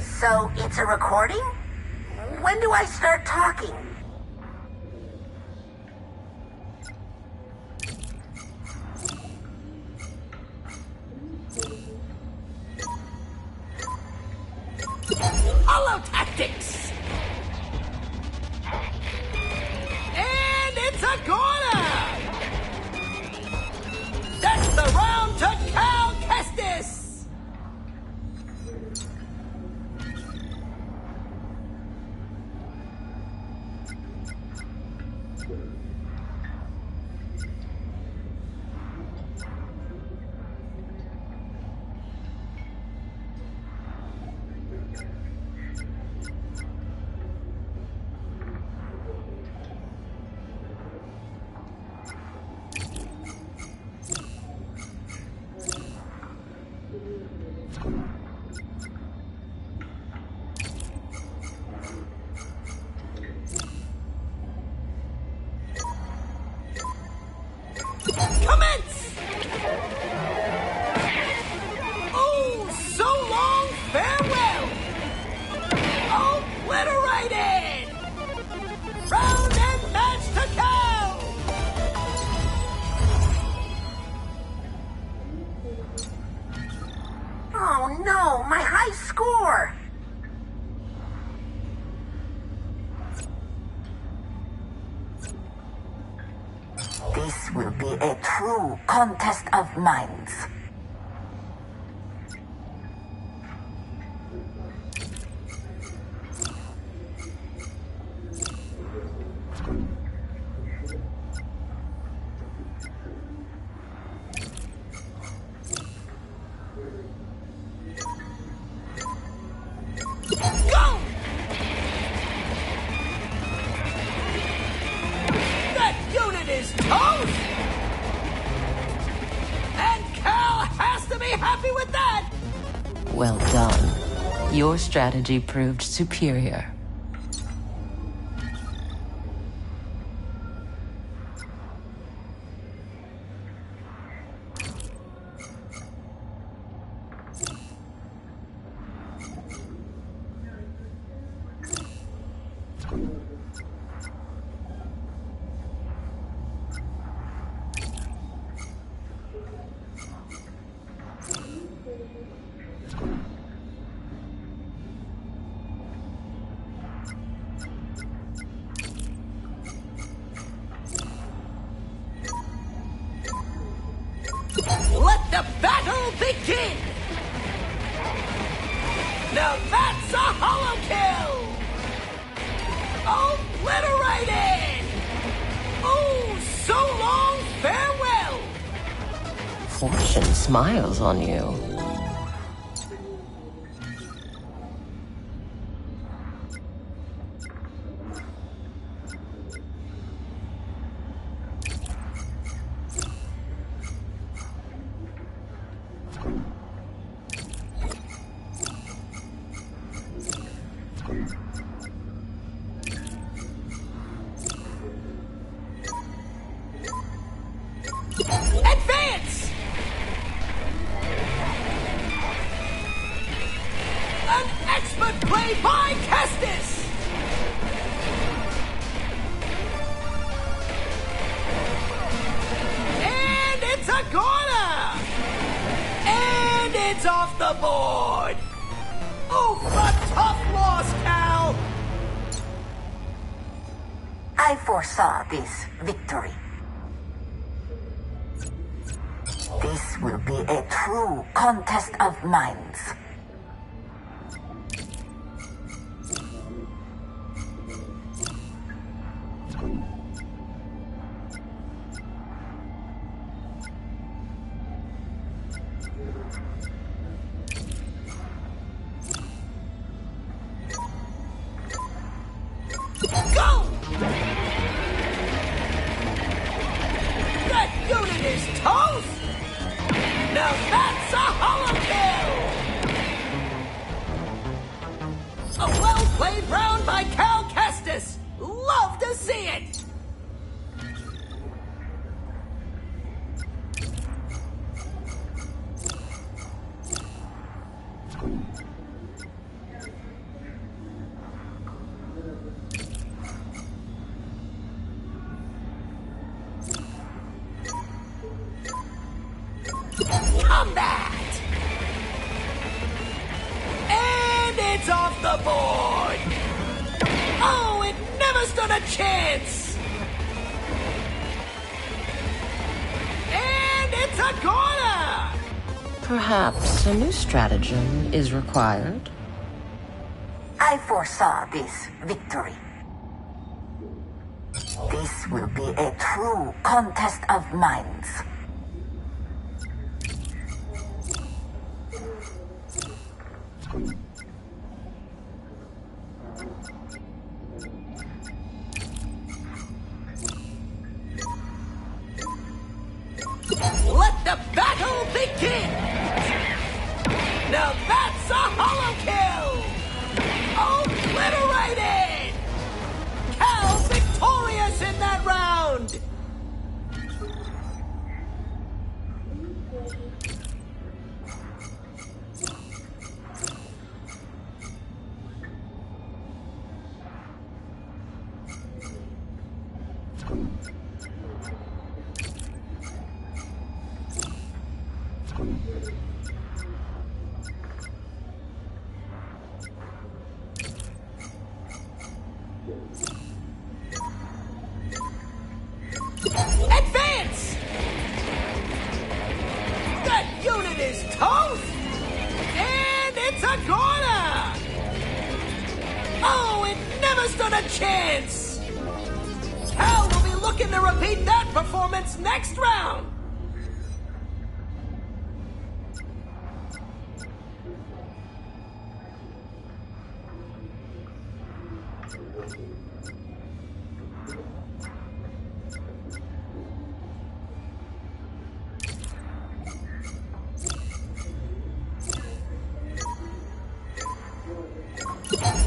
So it's a recording? When do I start talking? Holotactics! And it's a corner! That's the round to Cal Kestis! Commence! Oh, so long farewell! Obliterated! Round and match to Cal! Oh no, my high score! This will be a true contest of minds. Go! That unit is toast! And Cal has to be happy with that! Well done. Your strategy proved superior. Let the battle begin! Now that's a holo kill! Obliterated! Oh, so long farewell! Fortune smiles on you. Advance! a goner! And it's off the board! Oh, a tough loss, Cal! I foresaw this victory. This will be a true contest of minds. Go! That unit is toast! Now that's a hollow kill! A well-played round by Cal Kestis! Love to see it! Combat! And it's off the board! Oh, it never stood a chance! And it's a corner! Perhaps a new stratagem is required. I foresaw this victory. This will be a true contest of minds. Let the battle begin! Now that's a hollow kill! Obliterated! Cal victorious in that round! Advance! That unit is toast! And it's a corner! Oh, it never stood a chance! Cal will be looking to repeat that performance next round!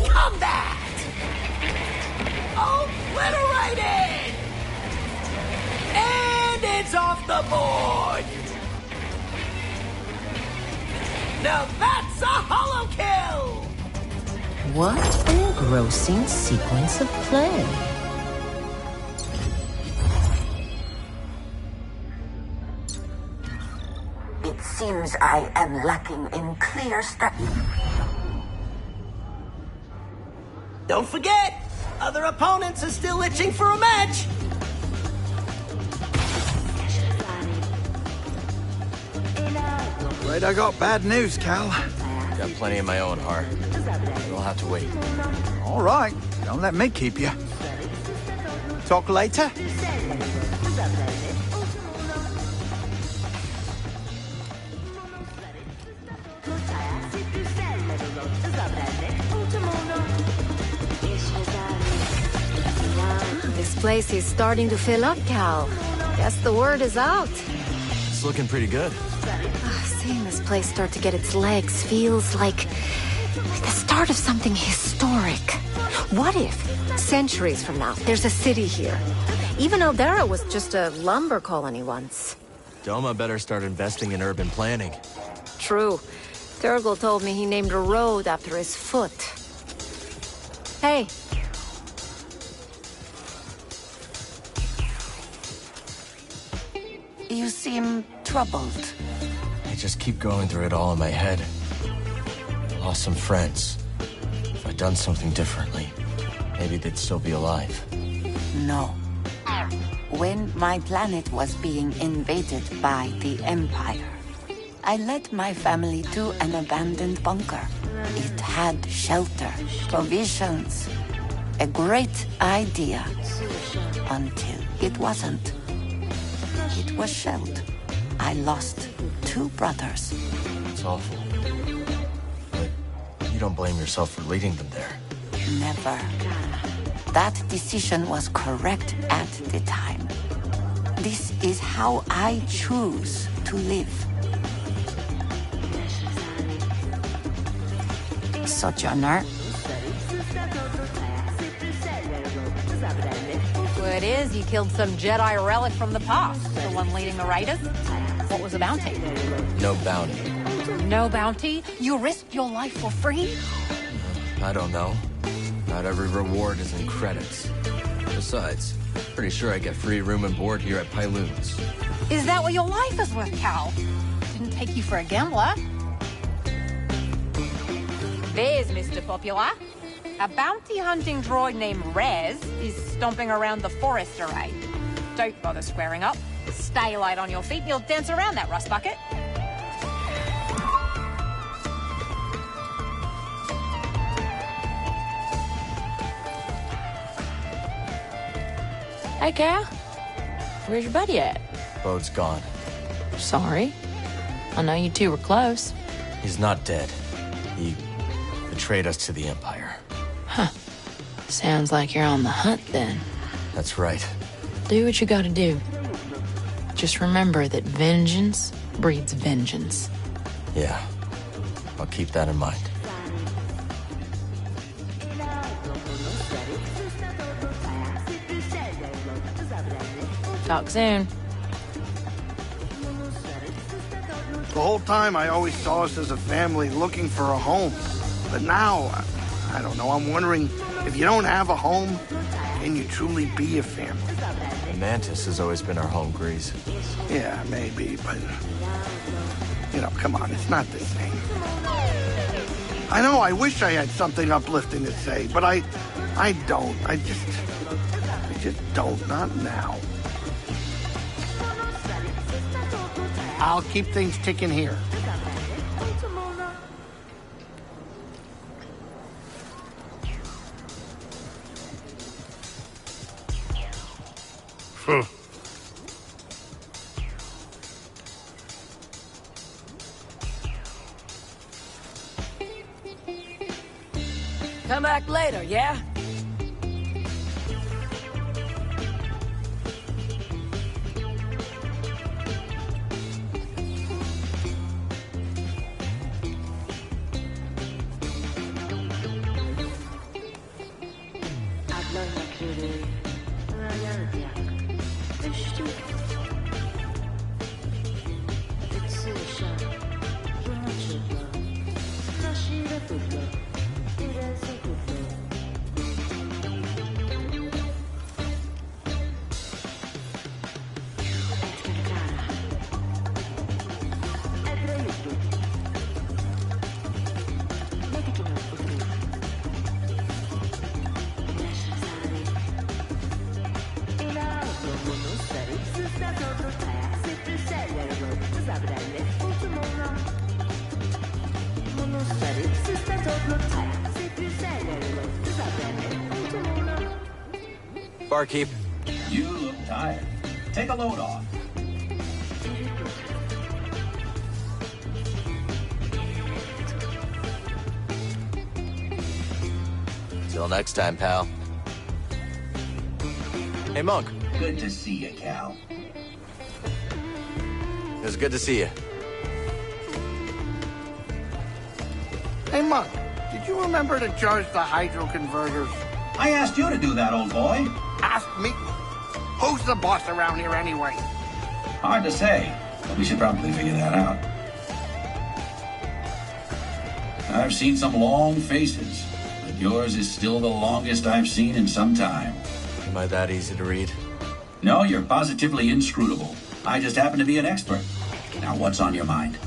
Combat! Obliterated! And it's off the board! Now that's a hollow kill! What an engrossing sequence of play. It seems I am lacking in clear strategy. Don't forget, other opponents are still itching for a match. Afraid I got bad news, Cal. Got plenty of my own heart. You'll have to wait. All right, don't let me keep you. Talk later? This place is starting to fill up, Cal. Guess the word is out. It's looking pretty good. Seeing this place start to get its legs feels like the start of something historic. What if, centuries from now, there's a city here? Even Eldera was just a lumber colony once. Doma better start investing in urban planning. True. Turgle told me he named a road after his foot. Hey. You seem to troubled. I just keep going through it all in my head. I lost some friends. If I'd done something differently, maybe they'd still be alive. No. When my planet was being invaded by the Empire, I led my family to an abandoned bunker. It had shelter, provisions, a great idea, until it wasn't. It was shelled. I lost 2 brothers. It's awful. But you don't blame yourself for leading them there. Never. That decision was correct at the time. This is how I choose to live. Sojourner. Word is you killed some Jedi relic from the past. The one leading the raiders. What was the bounty? No bounty. No bounty? You risked your life for free? I don't know. Not every reward is in credits. Besides, pretty sure I get free room and board here at Pyloon's. Is that what your life is worth, Cal? Didn't take you for a gambler. There's Mr. Popular. A bounty hunting droid named Rez is stomping around the forest array. Don't bother squaring up. Stay light on your feet and you'll dance around that rust bucket. Hey, Cal. Where's your buddy at? Bode's gone. Sorry. I know you two were close. He's not dead. He betrayed us to the Empire. Huh. Sounds like you're on the hunt then. That's right. Do what you gotta do. Just remember that vengeance breeds vengeance. Yeah. I'll keep that in mind. Talk soon. The whole time I always saw us as a family looking for a home. But now, I don't know, I'm wondering, if you don't have a home, can you truly be a family? Mantis has always been our home, Grease. Yeah, maybe, but... You know, come on, it's not the same. I know, I wish I had something uplifting to say, but I don't. I just don't, not now. I'll keep things ticking here. Come back later, yeah? Barkeep. You look tired. Take a load off. Till next time, pal. Hey, Monk. Good to see you, Cal. It was good to see you. Hey, Monk, did you remember to charge the hydro converters? I asked you to do that, old boy. Ask me? Who's the boss around here anyway? Hard to say, but we should probably figure that out. I've seen some long faces, but yours is still the longest I've seen in some time. Am I that easy to read? No, you're positively inscrutable. I just happen to be an expert. Now, what's on your mind?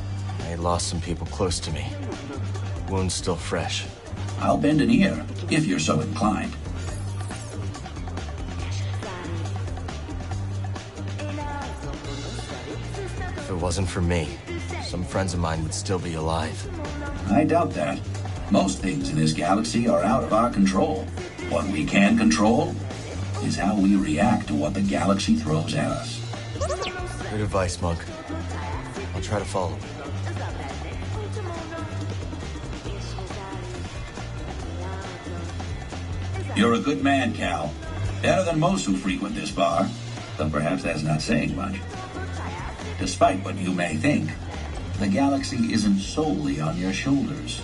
I lost some people close to me. Wounds still fresh. I'll bend an ear, if you're so inclined. If it wasn't for me, some friends of mine would still be alive. I doubt that. Most things in this galaxy are out of our control. What we can control is how we react to what the galaxy throws at us. Good advice, Monk. I'll try to follow. You're a good man, Cal. Better than most who frequent this bar. Though perhaps that's not saying much. Despite what you may think, the galaxy isn't solely on your shoulders.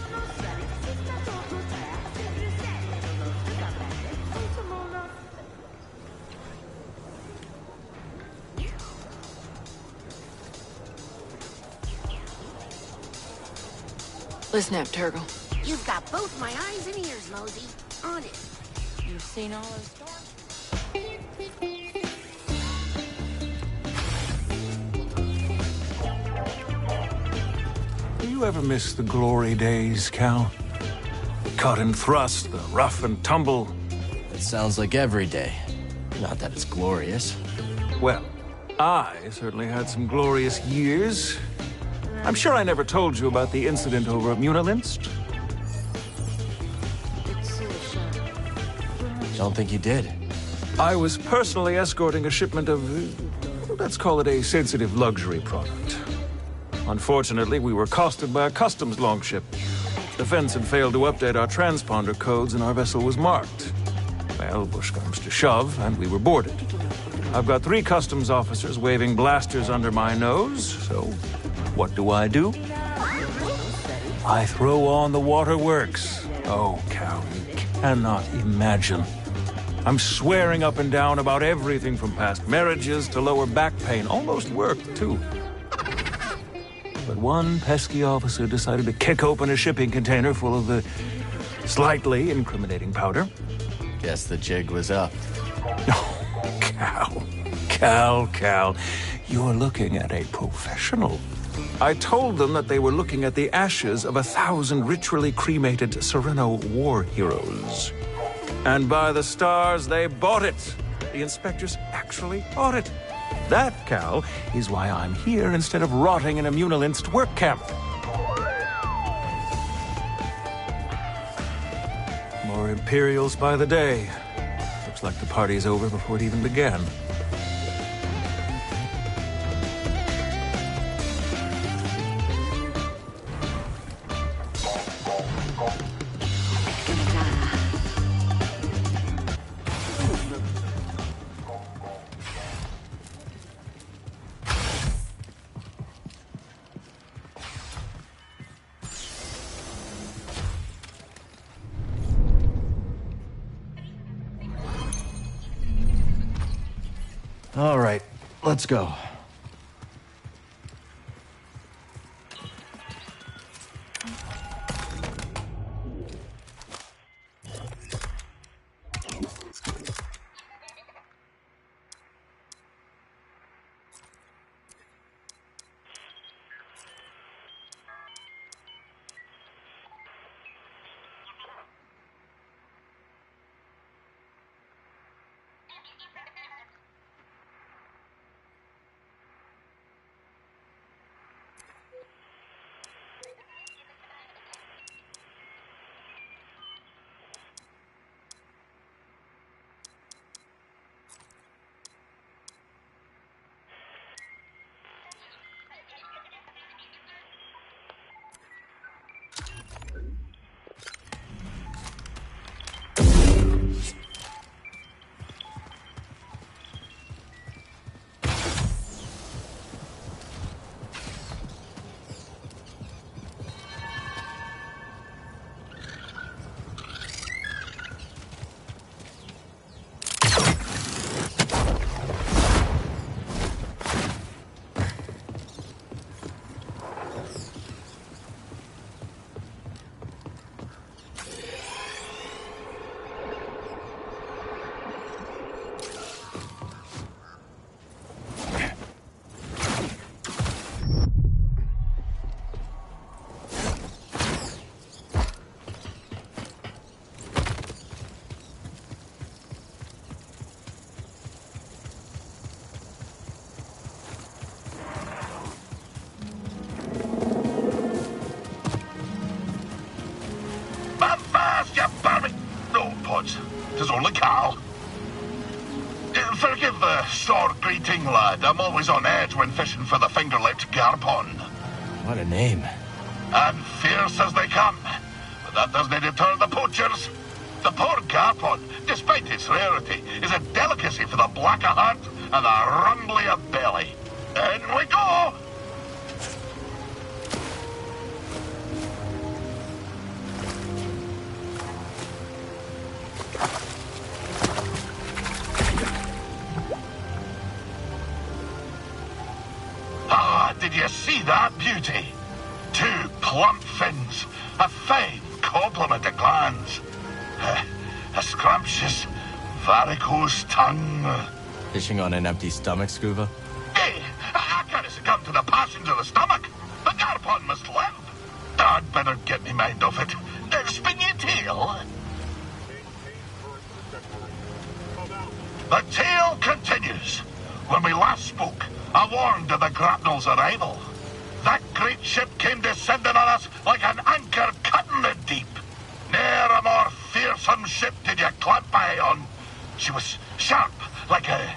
Listen up, Turgle. You've got both my eyes and ears, Mosey. On it. You've seen all those stars? Do you ever miss the glory days, Cal? The cut and thrust, the rough and tumble. It sounds like every day. Not that it's glorious. Well, I certainly had some glorious years. I'm sure I never told you about the incident over at Munilinst. Don't think you did. I was personally escorting a shipment of, let's call it a sensitive luxury product. Unfortunately, we were accosted by a customs longship. The fence had failed to update our transponder codes and our vessel was marked. Well, push comes to shove, and we were boarded. I've got 3 customs officers waving blasters under my nose, so what do? I throw on the waterworks. Oh, Cal, you cannot imagine. I'm swearing up and down about everything from past marriages to lower back pain. Almost worked, too. But one pesky officer decided to kick open a shipping container full of the slightly incriminating powder. Guess the jig was up. Oh, Cal, you're looking at a professional. I told them that they were looking at the ashes of 1,000 ritually cremated Sereno war heroes. And by the stars, they bought it. The inspectors actually bought it. That, Cal, is why I'm here instead of rotting in a Munilinst work camp. More Imperials by the day. Looks like the party's over before it even began. All right, let's go. Sore greeting, lad. I'm always on edge when fishing for the finger-licked garpon. What a name. And fierce as they come. But that doesn't deter the poachers. The poor garpon, despite its rarity, is a delicacy for the black of heart and the rumbly of belly. In we go! Ah, did you see that beauty? 2 plump fins, a fine complement of glands, a scrumptious, varicose tongue. Fishing on an empty stomach, Scuba? Hey, I can't succumb to the passions of the stomach. The garpon must live. I'd better get me mind off it. Spin your tail. The tale continues. When we last spoke, I warned of the grapnel's arrival. That great ship came descending on us like an anchor cut in the deep. Ne'er a more fearsome ship did you clamp eye on. She was sharp, like a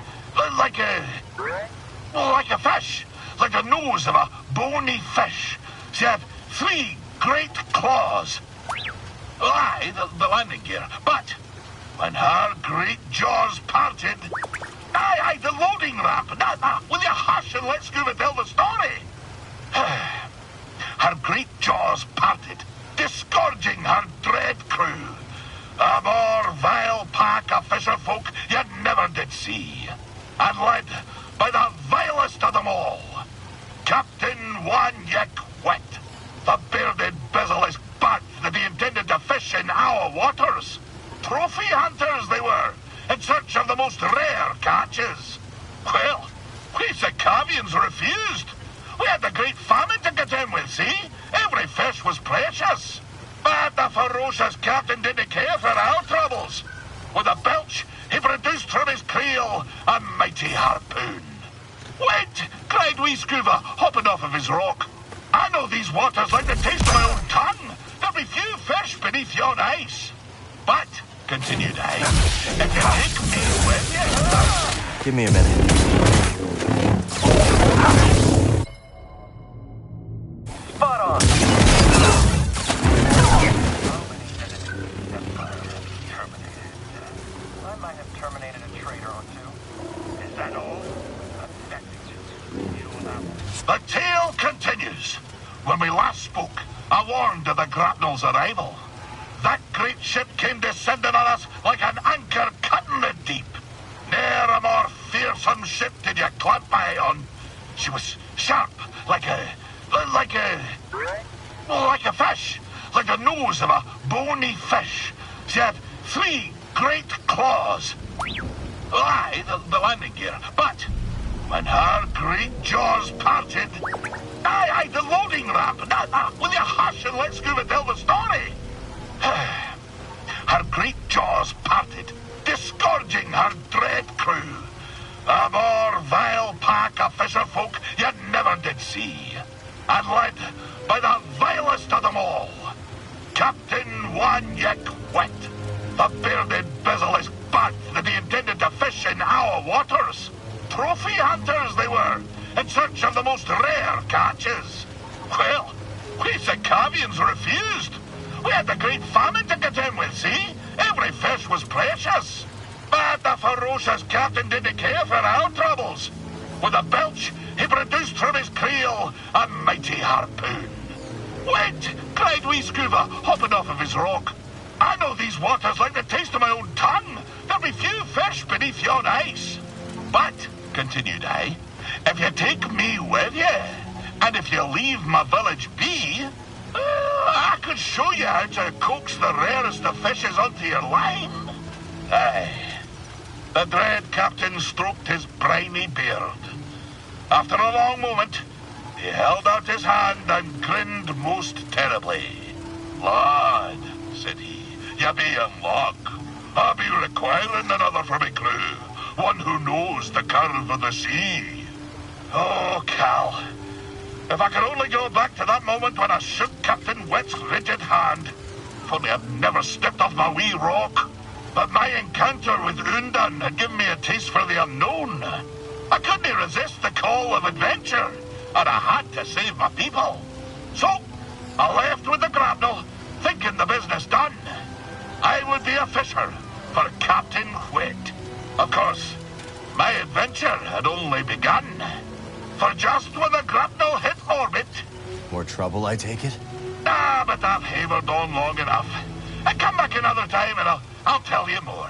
fish, like the nose of a bony fish. She had 3 great claws. Aye, the landing gear. But when her great jaws parted... Aye, the loading ramp. Now, will you hush and let Scuba tell the story? Her great jaws parted, disgorging her dread crew. A more vile pack of fisher folk you never did see. And led by the vilest of them all, Captain Wanyek Wet, the bearded, bezel-less bat that he intended to fish in our waters. Trophy hunters they were, in search of the most rare catches. Well, we Sacavians refused. We had the great famine to contend with, see? Every fish was precious. But the ferocious captain didn't care for our troubles. With a belch, he produced from his creel a mighty harpoon. Wait, cried wee Scuba, hopping off of his rock. I know these waters like the taste of my own tongue. There'll be few fish beneath yon ice. But, continued I, if you take me with you... Give me a minute. Spot on! I might have terminated a traitor or two. Is that all? The tale continues. When we last spoke, I warned of the grapnel's arrival. That great ship came descending on us like an anchor cut in the deep. Ne'er a more fearsome ship did you clamp eye on. She was sharp, like a fish, like the nose of a bony fish. She had 3 great claws. Aye, the landing gear. But when her great jaws parted... Aye, the loading ramp. Now, will you hush and let Scuba tell the story? Her great jaws parted, disgorging her dread crew. A more vile pack of fisher folk you never did see. And led by the vilest of them all, Captain Wanyek Wet, the bearded, bezel-less bat that he intended to fish in our waters. Trophy hunters they were, in search of the most rare catches. Well, we Sacavians refused. We had the great famine to contend with, see? Every fish was precious. But the ferocious captain didn't care for our troubles. With a belch, he produced from his creel a mighty harpoon. Wait, cried wee Scuba, hopping off of his rock. I know these waters like the taste of my own tongue. There'll be few fish beneath yon ice. But, continued I, if you take me with you, and if you leave my village be, I could show you how to coax the rarest of fishes onto your line. Aye. The dread captain stroked his briny beard. After a long moment, he held out his hand and grinned most terribly. Lad, said he, you be in luck. I'll be requiring another for my crew, one who knows the curve of the sea. Oh, Cal, if I could only go back to that moment when I shook Captain Wet's rigid hand. If only I'd never stepped off my wee rock. but my encounter with Undan had given me a taste for the unknown. I couldn't resist the call of adventure, and I had to save my people. So, I left with the grapnel, thinking the business done. I would be a fisher for Captain Whit. Of course, my adventure had only begun. For just when the grapnel hit orbit... More trouble, I take it? Ah, but I've havered on long enough. Come back another time and I'll tell you more.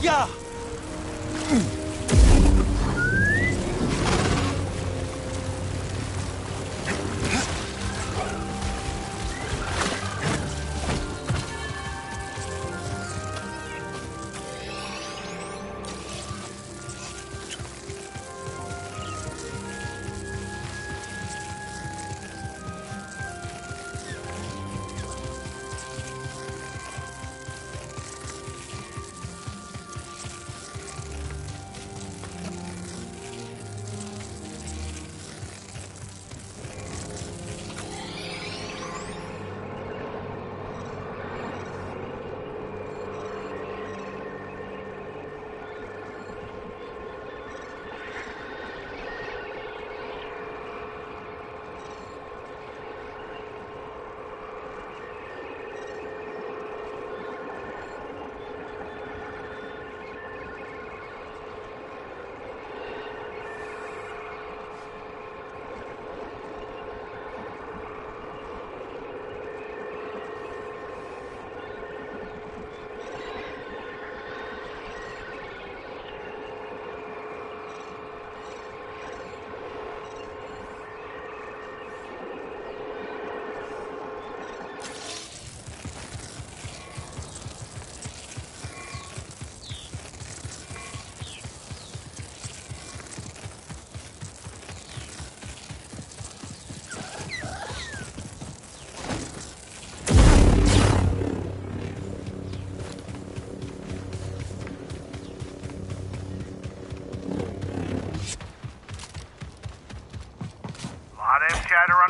Yeah!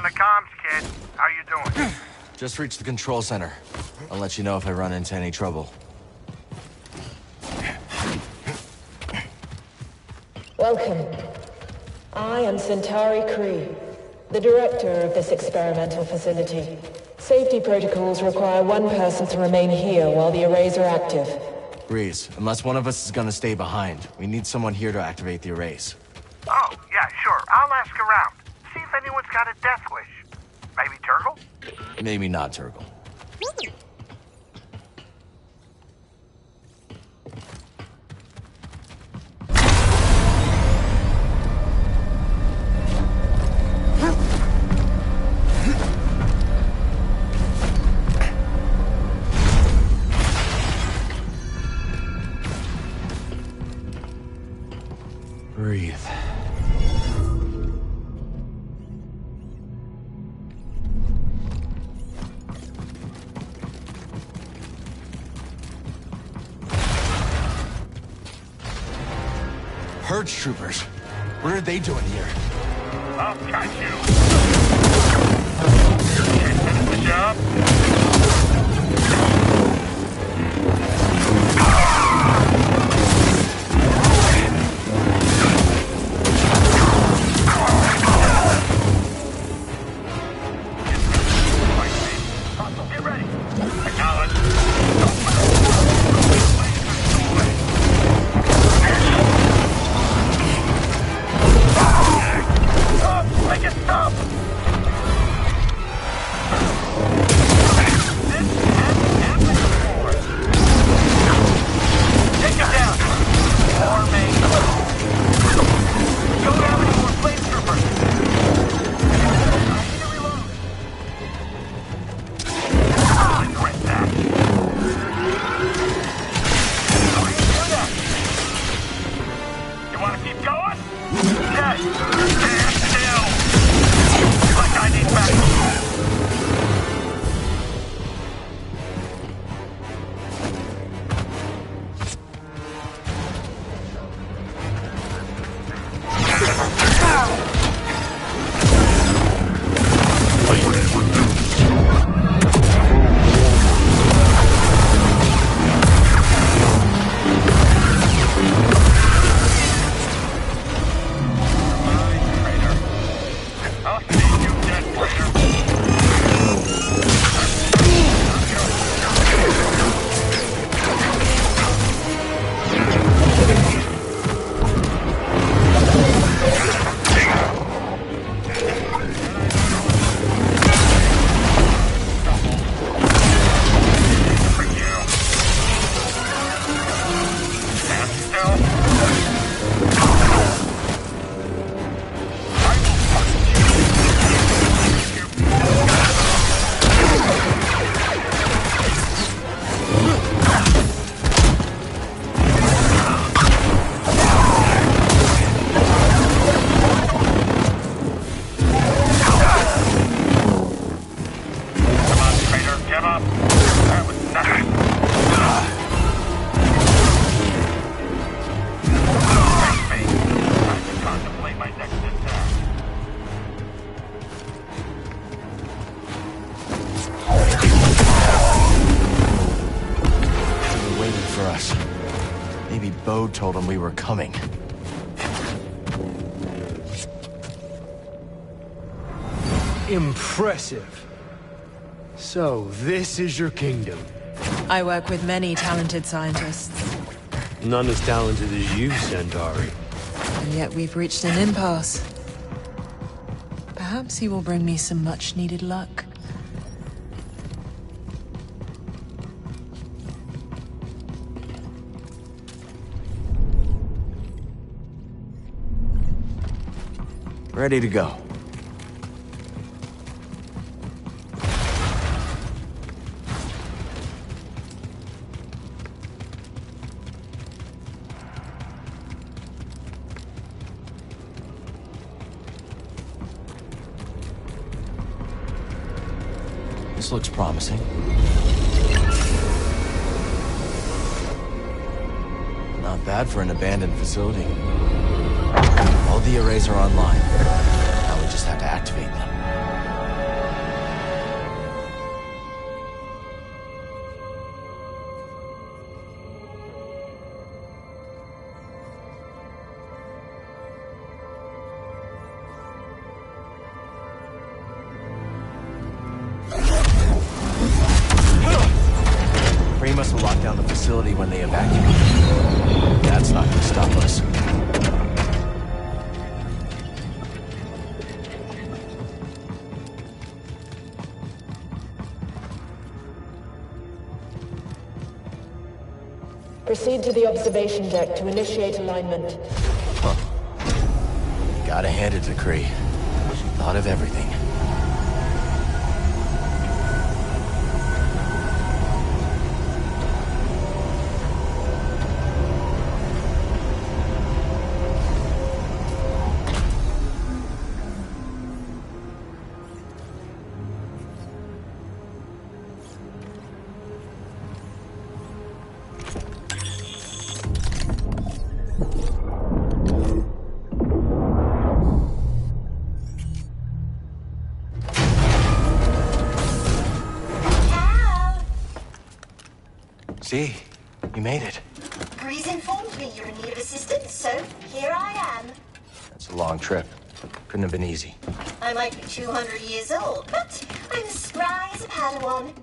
on the comms, kid. How you doing? Just reached the control center. I'll let you know if I run into any trouble. Welcome. I am Centauri Kree, the director of this experimental facility. Safety protocols require one person to remain here while the arrays are active. Breeze, unless one of us is gonna stay behind, we need someone here to activate the arrays. Oh, yeah, sure. I'll ask around. See if anyone's got a death wish. Maybe Turgle? Maybe not Turgle. Breathe. Purge troopers. What are they doing here? I'll catch you. Finish the job? Get ready. Acknowledge. Make it stop! This hasn't happened before. Take him down. Or me. Don't have any more flame troopers. I need to reload. I'll regret that. How do you do that? You want to keep going? Yes. Stand still. Like I need backup. Told him we were coming. Impressive. So, this is your kingdom. I work with many talented scientists. None as talented as you, Centauri. And yet we've reached an impasse. Perhaps he will bring me some much-needed luck. Ready to go. This looks promising. Not bad for an abandoned facility. All the arrays are online. Now we just have to activate them. facility when they evacuate. That's not gonna stop us. Proceed to the observation deck to initiate alignment. Huh. You gotta hand it to Kree. She thought of everything. See? You made it. Grease informed me you're in need of assistance, so here I am. That's a long trip. Couldn't have been easy. I might be 200 years old, but I'm as spry as a Padawan.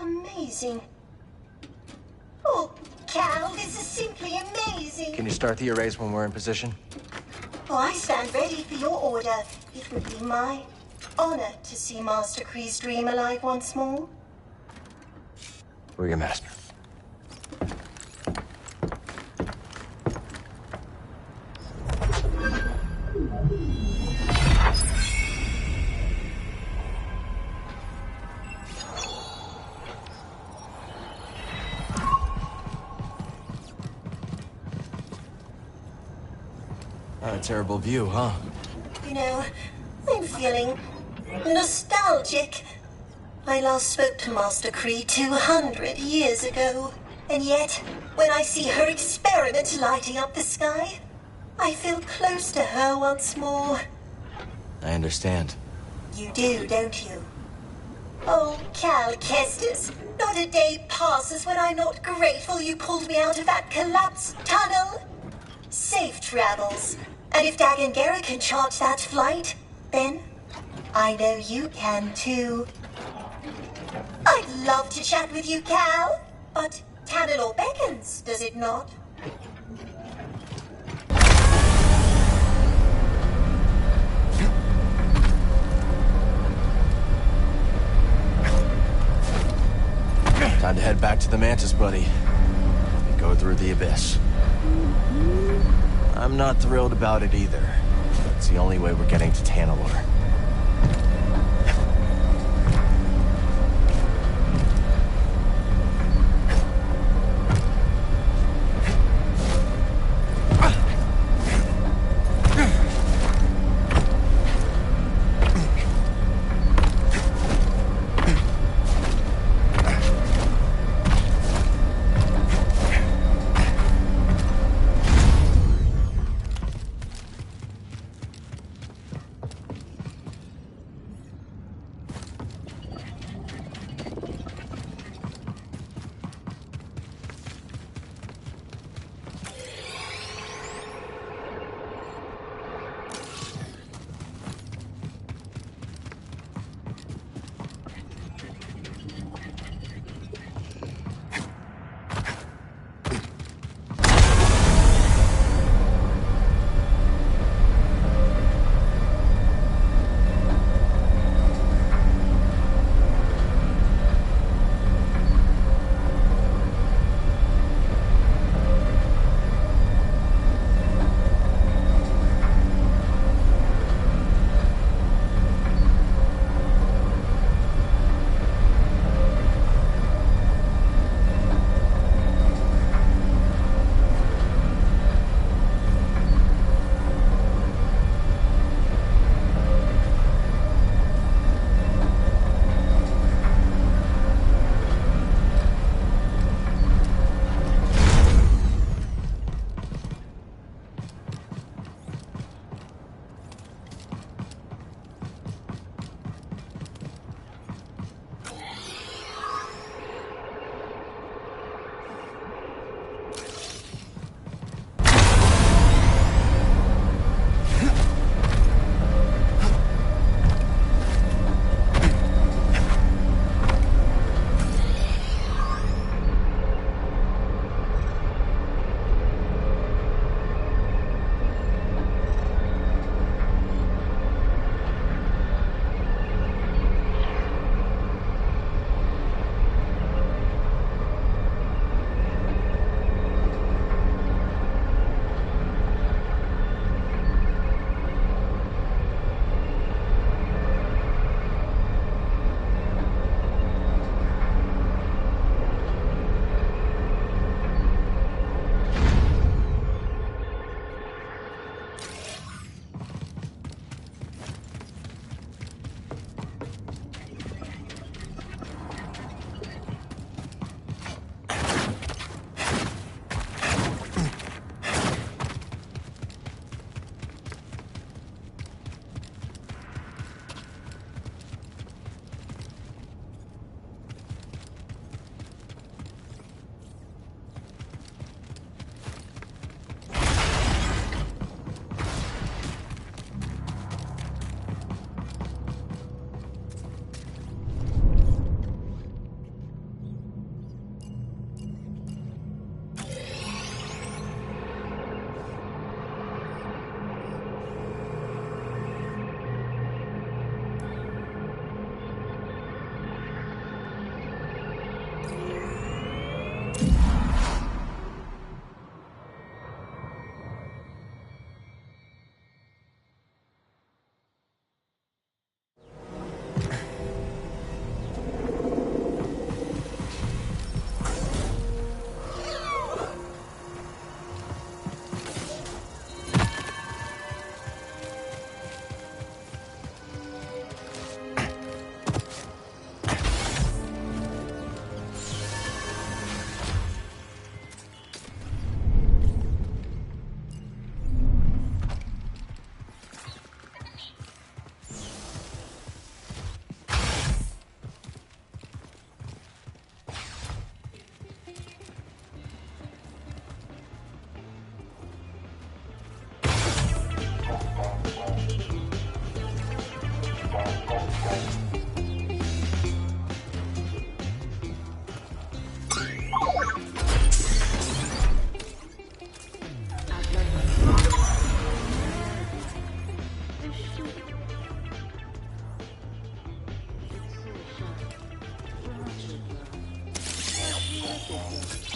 Amazing. Oh, Cal, this is simply amazing. Can you start the arrays when we're in position? Oh, I stand ready for your order. It would be my honor to see Master Kree's dream alive once more. We're your master. Not a terrible view, huh? You know, I'm feeling nostalgic. I last spoke to Master Kree 200 years ago. And yet, when I see her experiment lighting up the sky, I feel close to her once more. I understand. You do, don't you? Oh, Cal Kestis, not a day passes when I'm not grateful you pulled me out of that collapsed tunnel. Safe travels. And if Dag and Gera can charge that flight, then I know you can too. I'd love to chat with you, Cal, but Tantalor beckons, does it not? Time to head back to the Mantis, buddy. And go through the abyss. I'm not thrilled about it either. It's the only way we're getting to Tantalor.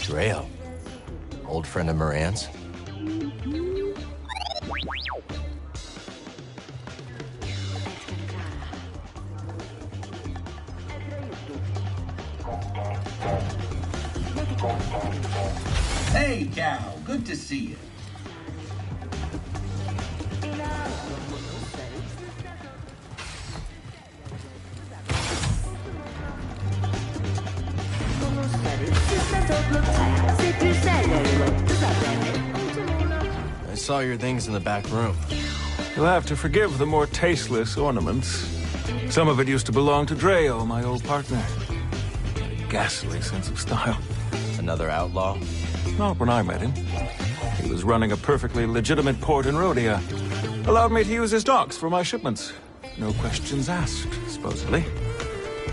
Dreo. Old friend of Moran's. Hey, Cal. Good to see you. I saw your things in the back room. You'll have to forgive the more tasteless ornaments. Some of it used to belong to Dreo, my old partner. A ghastly sense of style. Another outlaw? Not when I met him. He was running a perfectly legitimate port in Rhodia. Allowed me to use his docks for my shipments. No questions asked, supposedly.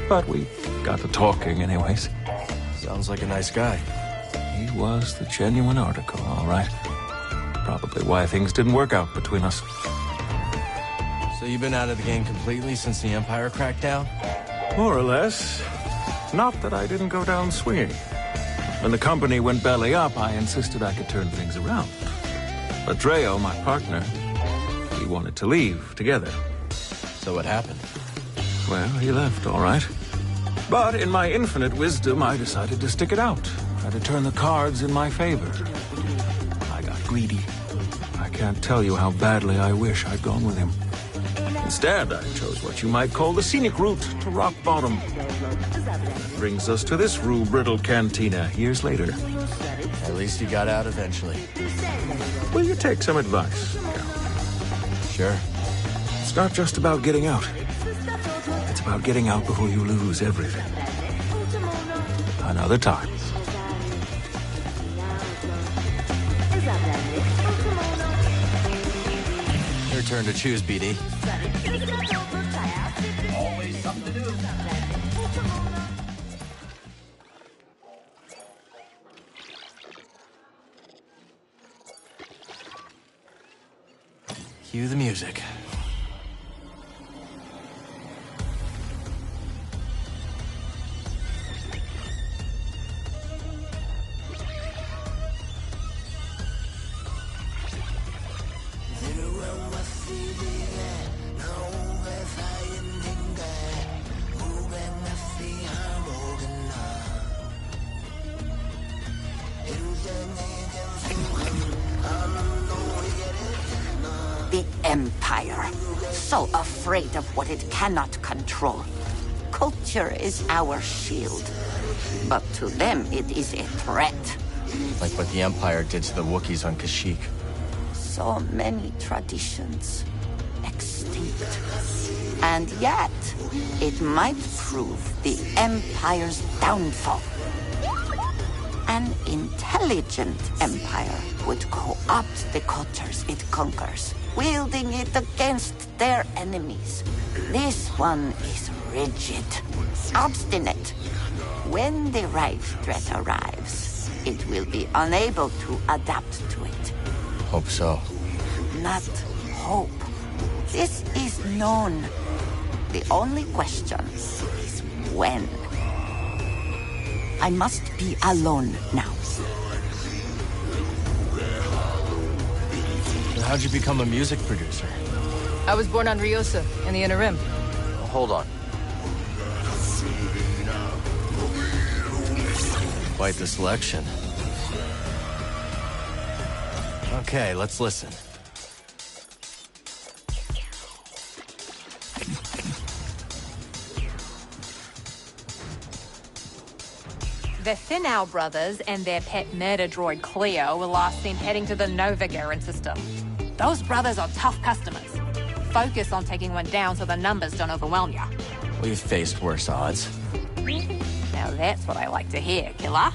But we got to talking anyways. Sounds like a nice guy. He was the genuine article, all right. Probably why things didn't work out between us. So you've been out of the game completely since the Empire crackdown? More or less. Not that I didn't go down swinging. When the company went belly up, I insisted I could turn things around. But Dreo, my partner, he wanted to leave together. So what happened? Well, he left, all right. But in my infinite wisdom, I decided to stick it out. Try to turn the cards in my favor. I got greedy. I can't tell you how badly I wish I'd gone with him. Instead, I chose what you might call the scenic route to rock bottom. That brings us to this rue-brittle cantina years later. At least you got out eventually. Will you take some advice, Cal? Sure. It's not just about getting out. It's about getting out before you lose everything. Another time. Your turn to choose, BD. Always something to do. Cue the music. The Empire, so afraid of what it cannot control. Culture is our shield, but to them it is a threat. Like what the Empire did to the Wookiees on Kashyyyk. So many traditions extinct. And yet, it might prove the Empire's downfall. An intelligent empire would co-opt the cultures it conquers, wielding it against their enemies. This one is rigid, obstinate. When the right threat arrives, it will be unable to adapt to it. Hope so. Not hope. This is known. The only question is when. I must be alone now. How'd you become a music producer? I was born on Ryosa, in the Inner Rim. Hold on. Quite the selection. Okay, let's listen. The Finau brothers and their pet murder droid Cleo were last seen heading to the Nova Garen system. Those brothers are tough customers. Focus on taking one down so the numbers don't overwhelm you. We've faced worse odds. Now that's what I like to hear, killer.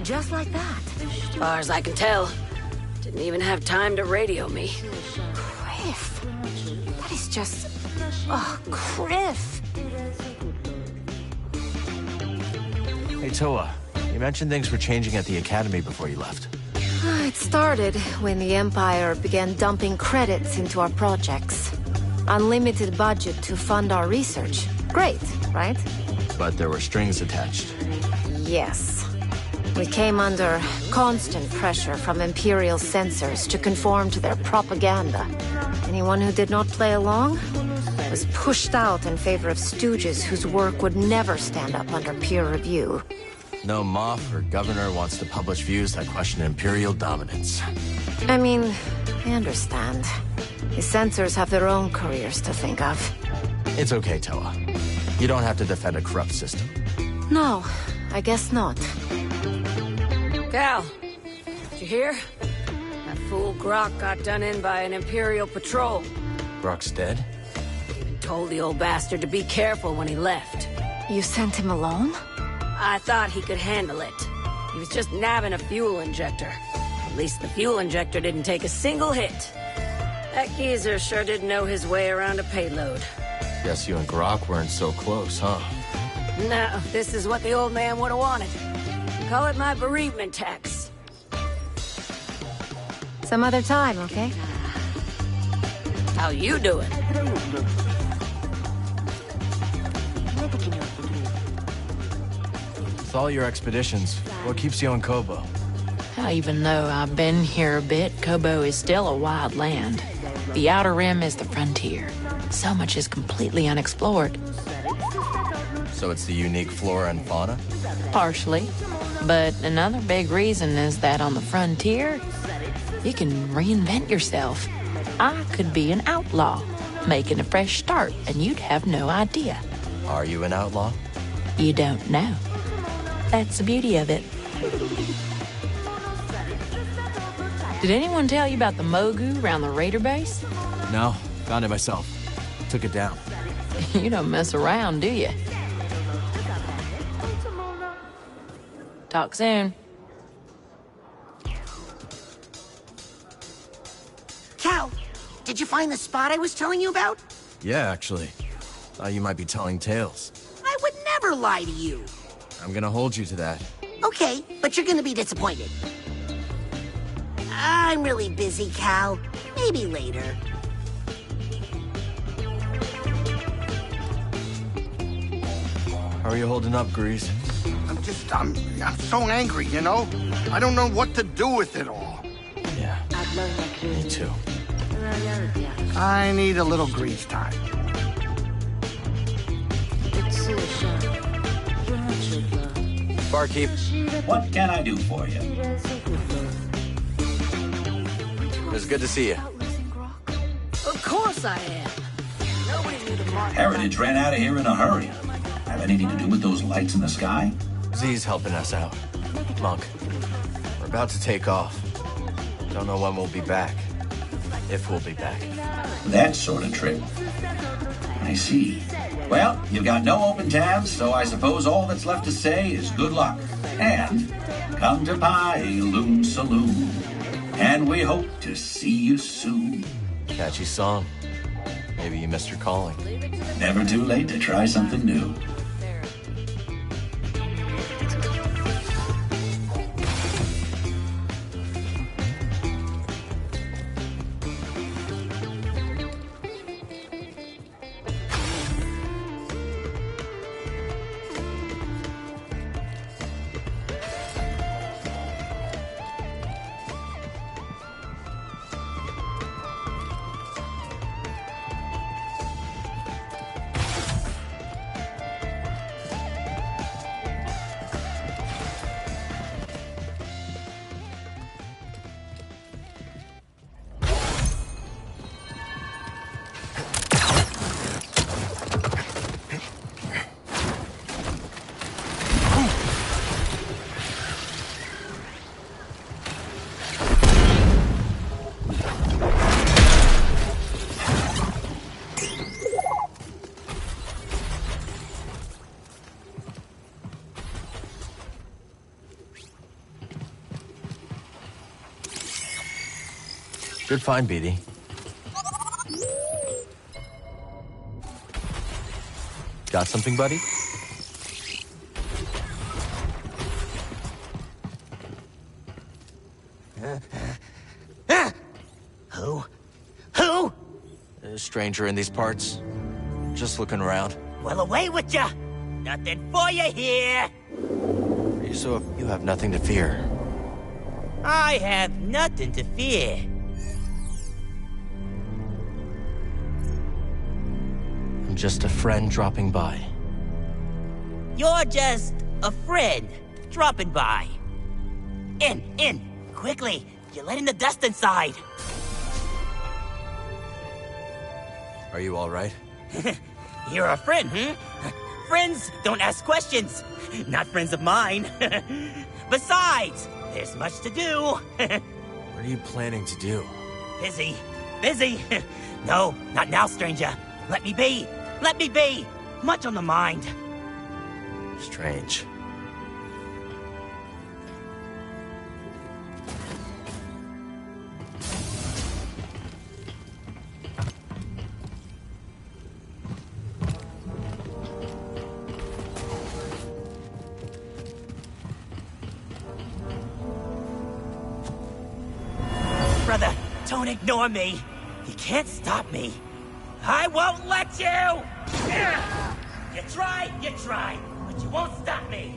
Just like that. As far as I can tell. Didn't even have time to radio me. Criff. That is just... Oh, Criff. Hey, Toa. You mentioned things were changing at the Academy before you left. It started when the Empire began dumping credits into our projects. Unlimited budget to fund our research. Great, right? But there were strings attached. Yes. We came under constant pressure from Imperial censors to conform to their propaganda. Anyone who did not play along was pushed out in favor of stooges whose work would never stand up under peer review. No Moff or Governor wants to publish views that question Imperial dominance. I mean, I understand. The censors have their own careers to think of. It's okay, Toa. You don't have to defend a corrupt system. No, I guess not. Cal, did you hear? That fool Grok got done in by an Imperial patrol. Grok's dead? Told the old bastard to be careful when he left. You sent him alone? I thought he could handle it. He was just nabbing a fuel injector. At least the fuel injector didn't take a single hit. That geezer sure did know his way around a payload. Guess you and Grok weren't so close, huh? No, this is what the old man would have wanted. Call it my bereavement tax. Some other time, okay? How you doing? With all your expeditions, what keeps you on Kobo? Even though I've been here a bit, Kobo is still a wild land. The Outer Rim is the frontier. So much is completely unexplored. So it's the unique flora and fauna? Partially. But another big reason is that on the frontier, you can reinvent yourself. I could be an outlaw, making a fresh start, and you'd have no idea. Are you an outlaw? You don't know. That's the beauty of it. Did anyone tell you about the Mogu around the Raider base? No, found it myself. Took it down. You don't mess around, do you? Talk soon. Cal, did you find the spot I was telling you about? Yeah, actually. Thought you might be telling tales. I would never lie to you. I'm gonna hold you to that. Okay, but you're gonna be disappointed. I'm really busy, Cal. Maybe later. How are you holding up, Grease? I'm so angry, you know? I don't know what to do with it all. Yeah, me too. I need a little grease time. Barkeep. What can I do for you? It was good to see you. Of course I am. Nobody knew the mark. Heritage ran out of here in a hurry. Have anything to do with those lights in the sky? Z's helping us out. Monk, we're about to take off. Don't know when we'll be back. If we'll be back. That sort of trip. I see. Well, you've got no open tabs, so I suppose all that's left to say is good luck. And come to Loon Saloon. And we hope to see you soon. Catchy song. Maybe you missed your calling. Never too late to try something new. Good find, BD. Got something, buddy? Who? Who? Stranger in these parts? Just looking around. Well, away with ya! Nothing for you here! So you have nothing to fear. I have nothing to fear. I'm just a friend dropping by. You're just a friend dropping by. In! Quickly! You're letting the dust inside! Are you alright? You're a friend, hmm? Friends don't ask questions. Not friends of mine. Besides, there's much to do. What are you planning to do? Busy. No, not now, stranger. Let me be. Much on the mind. Strange. Brother, don't ignore me. You can't stop me. I won't let you! You try, but you won't stop me.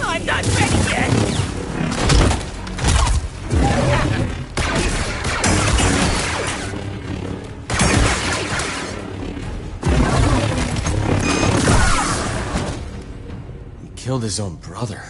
I'm not ready yet! He killed his own brother.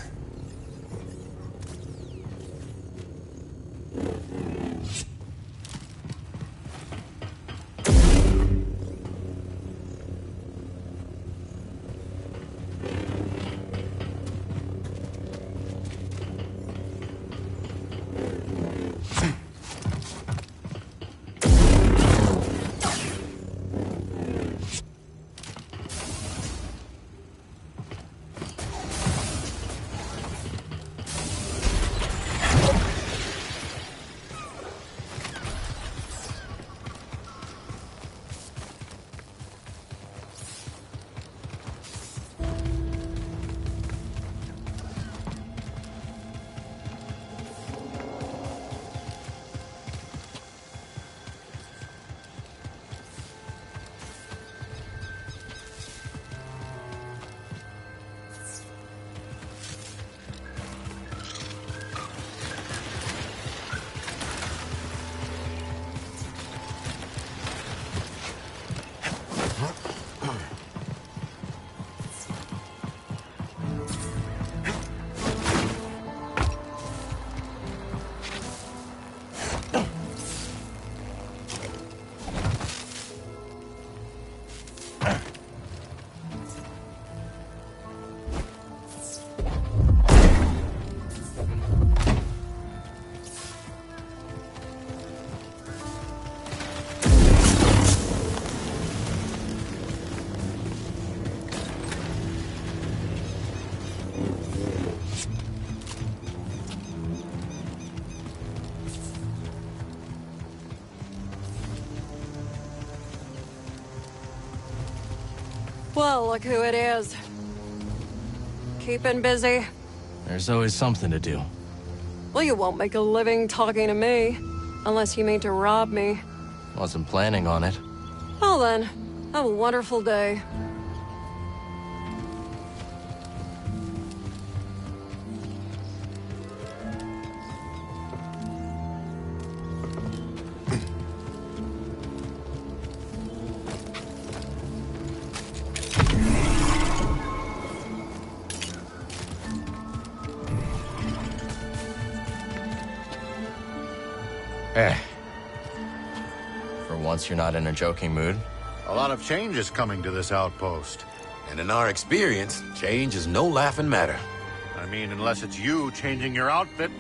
Well, look who it is. Keeping busy? There's always something to do. Well, you won't make a living talking to me. Unless you mean to rob me. Wasn't planning on it. Well then, have a wonderful day. For once you're not in a joking mood. A lot of change is coming to this outpost. And in our experience, change is no laughing matter. I mean, unless it's you changing your outfit.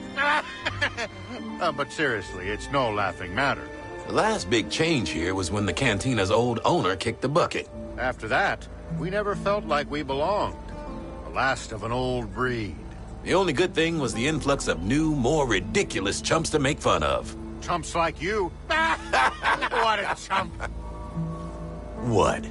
But seriously, it's no laughing matter. The last big change here was when the cantina's old owner kicked the bucket. After that, we never felt like we belonged. The last of an old breed. The only good thing was the influx of new, more ridiculous chumps to make fun of. Chumps like you? What a chump! What?